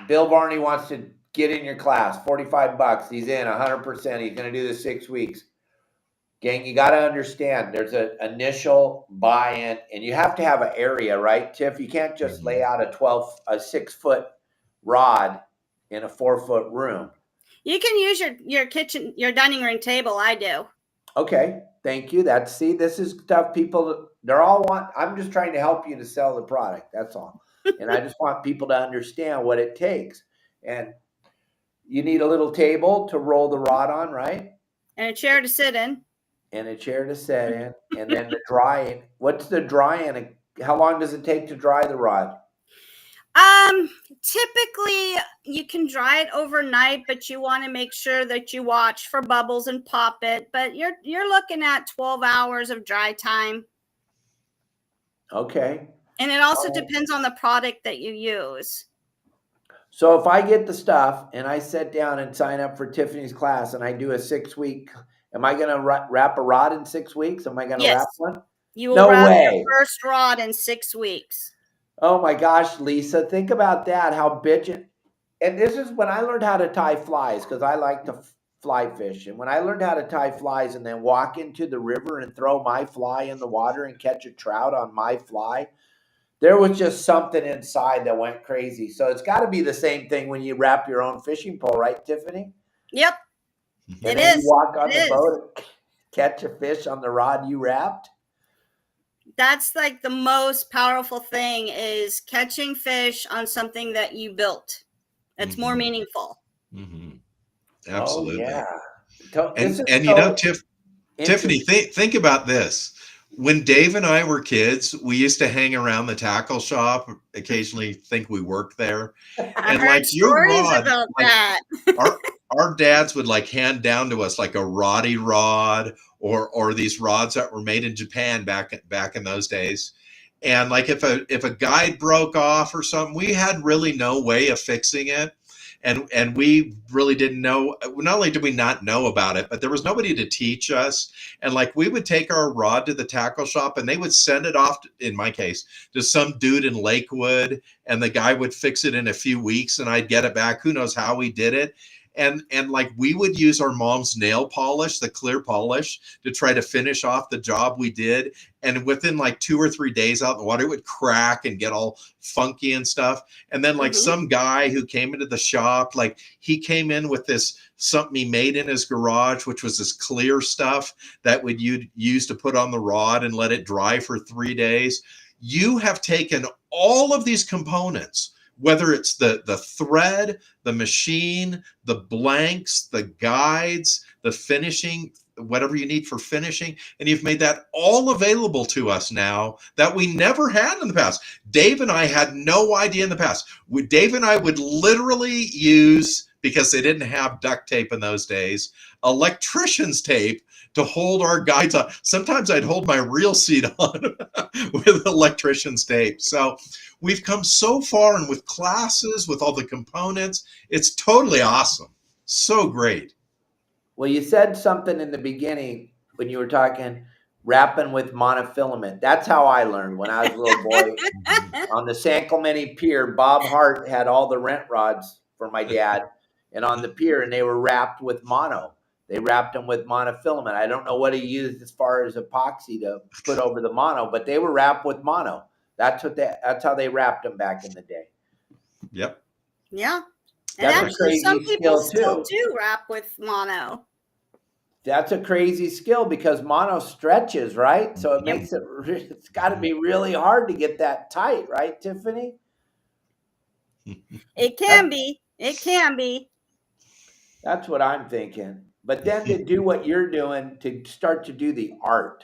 Bill Varney wants to get in your class, $45. He's in 100%. He's going to do the 6 weeks. Gang, you got to understand there's an initial buy-in, and you have to have an area, right, Tiff? You can't just lay out a 6-foot rod in a 4-foot room. You can use your kitchen, your dining room table. I do. Okay, thank you. This is stuff people, I'm just trying to help you to sell the product. That's all. And I just want people to understand what it takes. And you need a little table to roll the rod on, right? And a chair to sit in. And a chair to sit in. And then the drying. What's the drying? How long does it take to dry the rod? Typically you can dry it overnight, but you want to make sure that you watch for bubbles and pop it. But you're looking at 12 hours of dry time. Okay. And it also depends on the product that you use. So if I get the stuff and I sit down and sign up for Tiffany's class and I do a 6-week, am I going to wrap a rod in 6 weeks? Am I going to wrap one? You will wrap your first rod in 6 weeks. Oh my gosh, Lisa, think about that. How bitchin'. And this is when I learned how to tie flies, because I like to fly fish. And when I learned how to tie flies and then walk into the river and throw my fly in the water and catch a trout on my fly, there was just something inside that went crazy. So it's got to be the same thing when you wrap your own fishing pole, right, Tiffany? Yep. And then you walk on the boat and catch a fish on the rod you wrapped. That's like the most powerful thing, is catching fish on something that you built. It's more meaningful. Mm-hmm. Absolutely. Oh, yeah. And you know, Tiffany, think about this. When Dave and I were kids, we used to hang around the tackle shop, occasionally think we worked there. And like your rod, about that. our dads would like hand down to us like a Roddy rod or these rods that were made in Japan back in those days. And like if a guide broke off or something, we had really no way of fixing it. And we really didn't know. Not only did we not know about it, but there was nobody to teach us. And like we would take our rod to the tackle shop and they would send it off, in my case, to some dude in Lakewood, and the guy would fix it in a few weeks and I'd get it back. Who knows how we did it. And like we would use our mom's nail polish, the clear polish, to try to finish off the job we did. And within like 2 or 3 days out in the water, it would crack and get all funky and stuff. And then like some guy who came into the shop, like he came in with this something he made in his garage, which was this clear stuff that would use to put on the rod and let it dry for 3 days. You have taken all of these components, whether it's the thread, the machine, the blanks, the guides, the finishing, whatever you need for finishing, and you've made that all available to us now that we never had in the past. Dave and I had no idea in the past. Dave and I would literally use, because they didn't have duct tape in those days, electrician's tape to hold our guides on. Sometimes I'd hold my reel seat on with electrician's tape. So we've come so far, and with classes, with all the components, it's totally awesome. So great. Well, you said something in the beginning when you were talking wrapping with monofilament. That's how I learned when I was a little boy. On the San Clemente Pier, Bob Hart had all the rent rods for my dad, and on the pier, and they were wrapped with mono. They wrapped them with monofilament. I don't know what he used as far as epoxy to put over the mono, but they were wrapped with mono. That's how they wrapped them back in the day. Yep. Yeah. And That's actually, some people still too. do wrap with mono. That's a crazy skill because mono stretches, right? So it makes it's got to be really hard to get that tight, right, Tiffany? It can be. It can be. That's what I'm thinking. But then to do what you're doing, to start to do the art.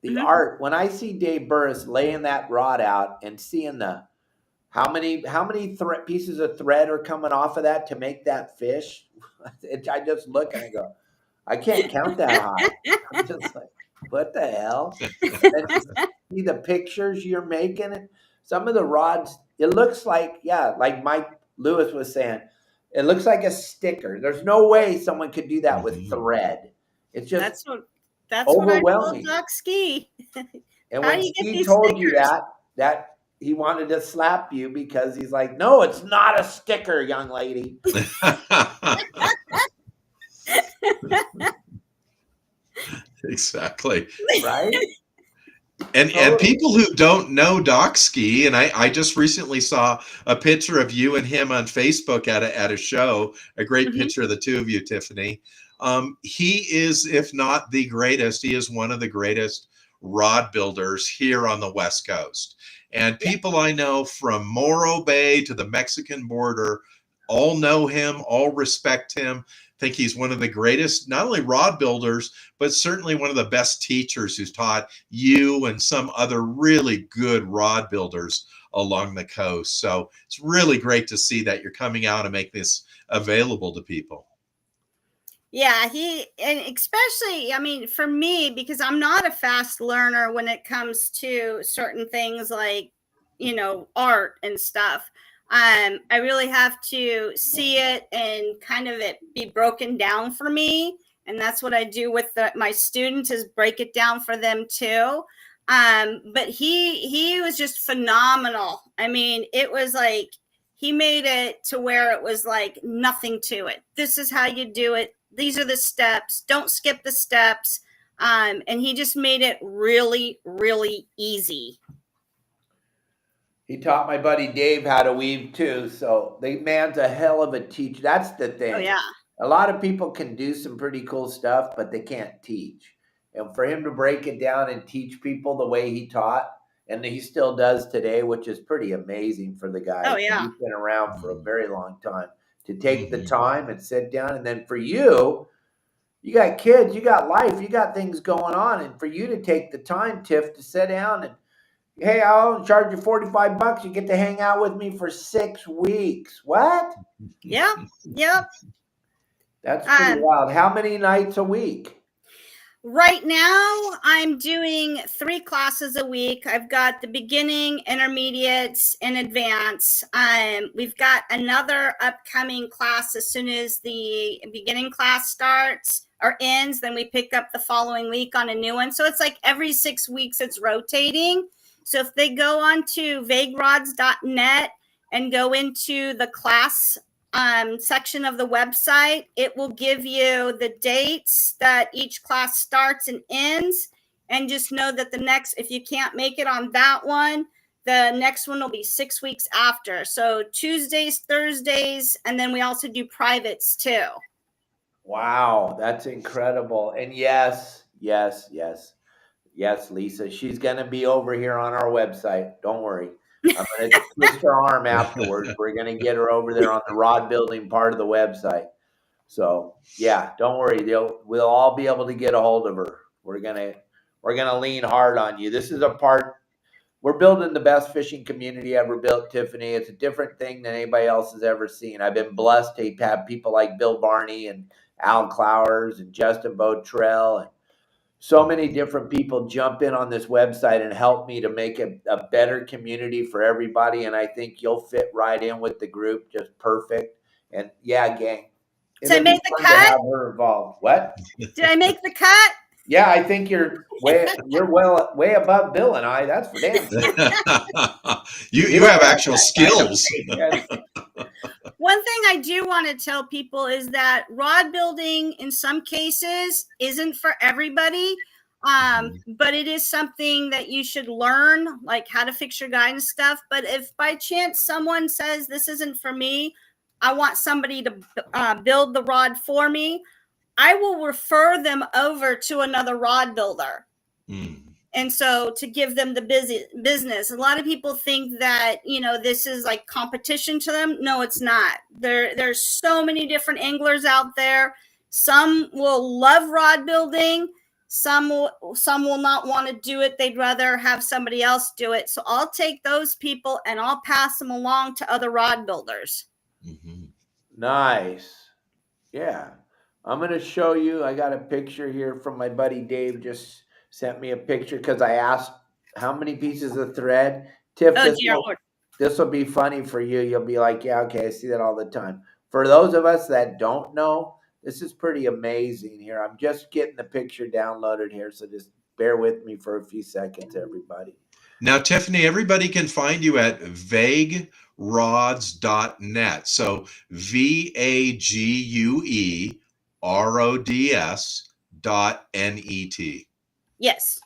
The art, when I see Dave Burris laying that rod out and seeing how many pieces of thread are coming off of that to make that fish, I just look and I go, I can't count that high. I'm just like, what the hell? And see the pictures you're making. Some of the rods, it looks like, like Mike Lewis was saying, it looks like a sticker. There's no way someone could do that with thread. It's just that's overwhelming. What I told Doc Ski. And when he told you that he wanted to slap you because he's like, no, it's not a sticker, young lady. Exactly. Right? And people who don't know Doc Ski, and I just recently saw a picture of you and him on Facebook at a show, a great picture of the two of you, Tiffany. He is, if not the greatest, he is one of the greatest rod builders here on the West Coast. And people I know from Morro Bay to the Mexican border all know him, all respect him, think he's one of the greatest, not only rod builders, but certainly one of the best teachers who's taught you and some other really good rod builders along the coast. So it's really great to see that you're coming out and make this available to people. Yeah, and especially, I mean, for me, because I'm not a fast learner when it comes to certain things like, art and stuff. I really have to see it and kind of it be broken down for me. And that's what I do with my students, is break it down for them too. But he was just phenomenal. I mean, it was like, he made it to where it was like nothing to it. This is how you do it. These are the steps. Don't skip the steps. And he just made it really, really easy. He taught my buddy Dave how to weave too. So the man's a hell of a teacher. That's the thing. Oh, yeah. A lot of people can do some pretty cool stuff, but they can't teach. And for him to break it down and teach people the way he taught, and he still does today, which is pretty amazing for the guy. Oh, yeah. He's been around for a very long time. To take the time and sit down. And then for you, you got kids, you got life, you got things going on. And for you to take the time, Tiff, to sit down and, hey, I'll charge you $45. You get to hang out with me for 6 weeks. What? Yeah. Yep. That's pretty wild. How many nights a week? Right now, I'm doing 3 classes a week. I've got the beginning, intermediates, and advanced. We've got another upcoming class as soon as the beginning class starts or ends. Then we pick up the following week on a new one. So it's like every 6 weeks it's rotating. So if they go on to vaguerods.net and go into the class section of the website. It will give you the dates that each class starts and ends. And just know that the next, if you can't make it on that one, the next one will be 6 weeks after. So Tuesdays, Thursdays, and then we also do privates too. Wow, that's incredible. And yes, Lisa, she's going to be over here on our website. Don't worry. I'm going to twist her arm afterwards. We're going to get her over there on the rod building part of the website. So yeah, don't worry. We'll all be able to get a hold of her. We're going to lean hard on you. This is a part. We're building the best fishing community ever built, Tiffany. It's a different thing than anybody else has ever seen. I've been blessed to have people like Bill Barney and Al Clowers and Justin Botrell and so many different people jump in on this website and help me to make a better community for everybody. And I think you'll fit right in with the group just perfect. And yeah, gang. So I made the cut? Have her involved. What? Did I make the cut? Yeah, I think you're way above Bill and I. That's for damn sure. you have actual skills. One thing I do want to tell people is that rod building in some cases isn't for everybody, but it is something that you should learn, like how to fix your guide and stuff. But if by chance someone says this isn't for me, I want somebody to build the rod for me, I will refer them over to another rod builder. And so to give them the business, a lot of people think that, this is like competition to them. No, it's not. There's so many different anglers out there. Some will love rod building. Some will not want to do it. They'd rather have somebody else do it. So I'll take those people and I'll pass them along to other rod builders. Mm-hmm. Nice. Yeah. I'm going to show you. I got a picture here from my buddy Dave. Just sent me a picture because I asked how many pieces of thread. Tiff, this will be funny for you. You'll be like, yeah, okay, I see that all the time. For those of us that don't know, this is pretty amazing here. I'm just getting the picture downloaded here, so just bear with me for a few seconds, everybody. Now, Tiffany, everybody can find you at vaguerods.net. So VAGUERODS.net. Yes.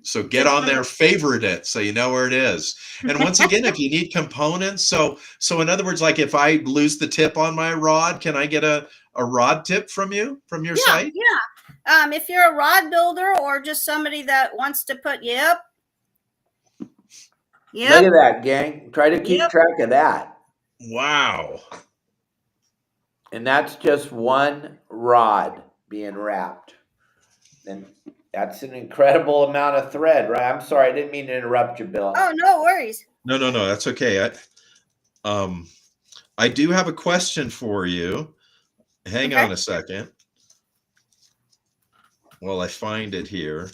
So get on there, favorite it, so you know where it is. And once again, if you need components, so in other words, like if I lose the tip on my rod, can I get a rod tip from you, from your site? Yeah. If you're a rod builder or just somebody that wants to put, Yep. Look at that, gang. Try to keep track of that. Wow. And that's just one rod being wrapped. And that's an incredible amount of thread, right? I'm sorry, I didn't mean to interrupt you, Bill. Oh, no worries. No, that's okay. I do have a question for you. Hang on a second while I find it here.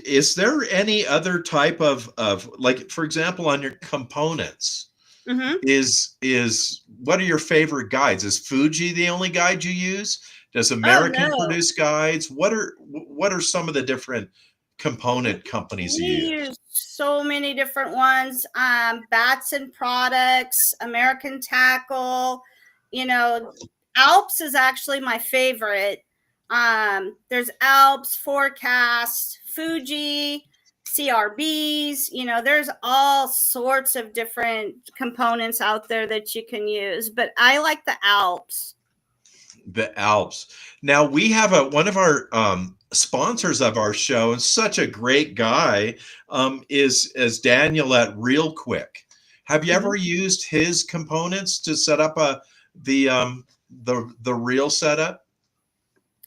Is there any other type of like, for example, on your components, is what are your favorite guides? Is Fuji the only guide you use? Does American produce guides? What are some of the different component companies you use? So many different ones. Batson Products, American Tackle, Alps is actually my favorite. There's Alps, Forecast, Fuji, CRBs, there's all sorts of different components out there that you can use, but I like the Alps. The Alps. Now we have one of our sponsors of our show, and such a great guy, is Daniel at ReelQuick. Have you ever used his components to set up the reel setup?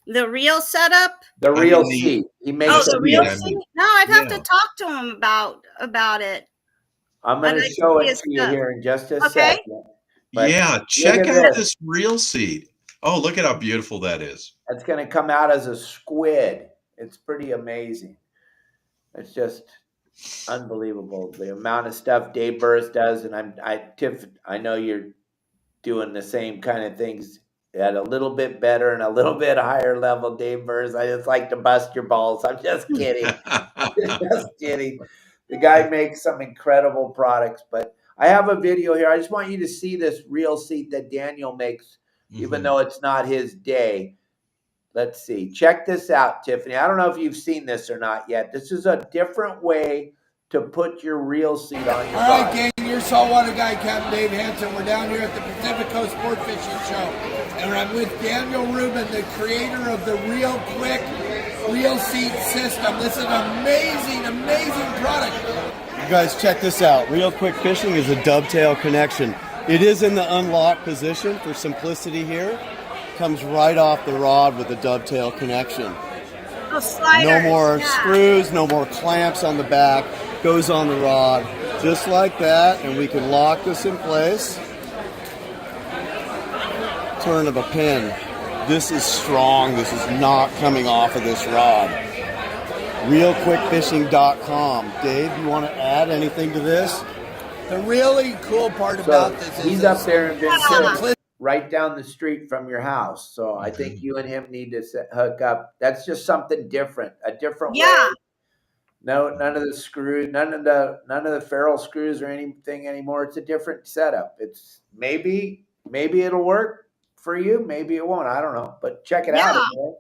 The reel setup? The reel seat. He makes the reel seat? No, I'd have to talk to him about it. I'm going to show it to you here in just a second. But check out this reel seat. Oh, look at how beautiful that is. That's going to come out as a squid. It's pretty amazing. It's just unbelievable. The amount of stuff Dave Burris does. And Tiff, I know you're doing the same kind of things at a little bit better and a little bit higher level, Dave Burris. I just like to bust your balls. I'm just kidding. Just kidding. The guy makes some incredible products, but I have a video here. I just want you to see this reel seat that Daniel makes, even though it's not his day. Let's see. Check this out, Tiffany. I don't know if you've seen this or not yet. This is a different way to put your reel seat on your All right, rod. gang, your saltwater guide, Captain Dave Hansen. We're down here at the Pacific Coast Sport Fishing Show. And I'm with Daniel Rubin, the creator of the ReelQuick reel seat system. This is an amazing, amazing product. You guys check this out. ReelQuick Fishing is a dovetail connection. It is in the unlocked position for simplicity here. Comes right off the rod with a dovetail connection. Oh, sliders. No more screws, no more clamps on the back. Goes on the rod just like that, and we can lock this in place. Turn of a pin. This is strong. This is not coming off of this rod. ReelQuickFishing.com. Dave, you want to add anything to this? The really cool part about this is he's up there in Ventura, simplicity. right down the street from your house. So I think you and him need to hook up. That's just something different, a different way. No, none of the screws, none of the ferrule screws or anything anymore. It's a different setup. It's maybe it'll work for you, maybe it won't. I don't know, but check it out. Anyway.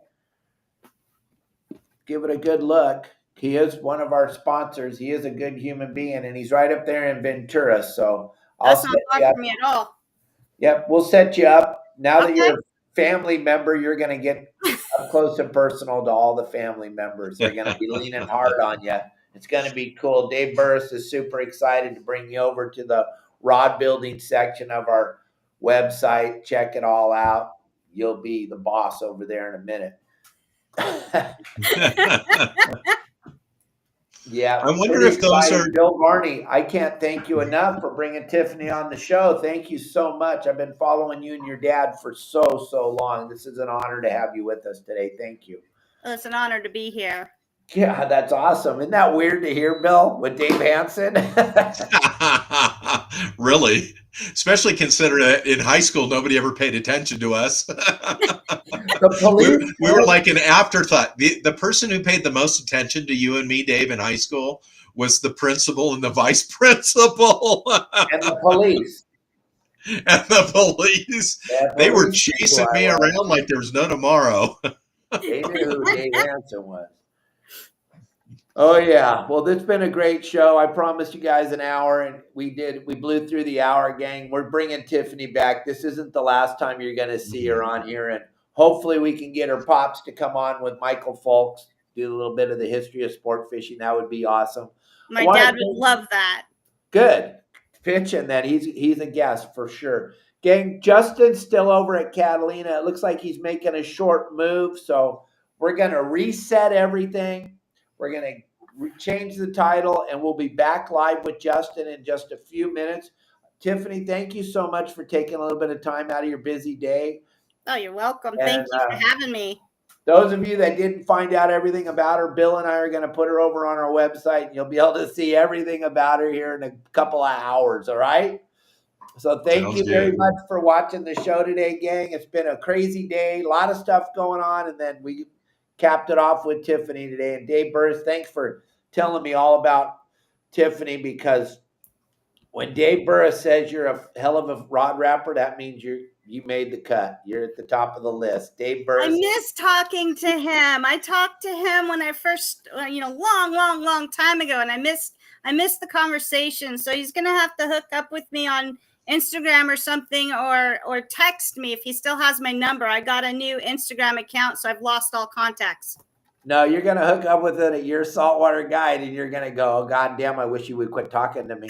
Give it a good look. He is one of our sponsors. He is a good human being, and he's right up there in Ventura. So That's not far from me at all. Yep, we'll set you up. Now that you're a family member, you're going to get up close and personal to all the family members. They're going to be leaning hard on you. It's going to be cool. Dave Burris is super excited to bring you over to the rod building section of our website. Check it all out. You'll be the boss over there in a minute. Yeah, I wonder if those are Bill Varney. I can't thank you enough for bringing Tiffany on the show. Thank you so much. I've been following you and your dad for so long. This is an honor to have you with us today. Thank you. Well, it's an honor to be here. Yeah, that's awesome. Isn't that weird to hear, Bill, with Dave Hansen? Really, especially considering that in high school nobody ever paid attention to us. The police. We were like an afterthought. The person who paid the most attention to you and me, Dave, in high school was the principal and the vice principal. And the police. And the police. They were chasing me around like there was no tomorrow. They knew who Dave Hansen was. Oh, yeah. Well, this has been a great show. I promised you guys an hour, and we blew through the hour, gang. We're bringing Tiffany back. This isn't the last time you're going to see her on here, and hopefully we can get her pops to come on with Michael Folks, do a little bit of the history of sport fishing. That would be awesome. My dad would love that. Good. Pitching that. He's a guest for sure. Gang, Justin's still over at Catalina. It looks like he's making a short move, so we're going to reset everything. We're going to change the title, and we'll be back live with Justin in just a few minutes. Tiffany, thank you so much for taking a little bit of time out of your busy day. Oh, you're welcome. Thank you for having me. Those of you that didn't find out everything about her, Bill and I are going to put her over on our website, and you'll be able to see everything about her here in a couple of hours, all right? So thank you very much for watching the show today, gang. It's been a crazy day, a lot of stuff going on, and then we capped it off with Tiffany today. And Dave Burris, thanks for telling me all about Tiffany, because when Dave Burris says you're a hell of a rod wrapper, that means you made the cut. You're at the top of the list. Dave Burris. I miss talking to him. I talked to him when I first, long time ago, and I missed the conversation. So he's going to have to hook up with me on Instagram or something, or text me if he still has my number. I got a new Instagram account, so I've lost all contacts. No, you're going to hook up with it at Your Saltwater Guide, and you're going to go, oh, God damn, I wish you would quit talking to me.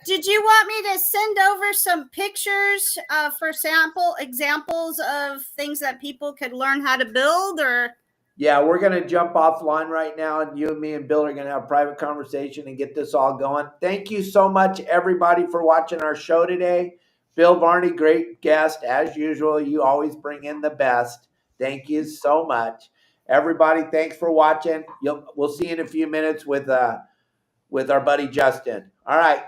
Did you want me to send over some pictures for sample examples of things that people could learn how to build, or? Yeah, we're going to jump offline right now, and you and me and Bill are going to have a private conversation and get this all going. Thank you so much, everybody, for watching our show today. Bill Varney, great guest. As usual, you always bring in the best. Thank you so much. Everybody, thanks for watching. We'll see you in a few minutes with our buddy Justin. All right.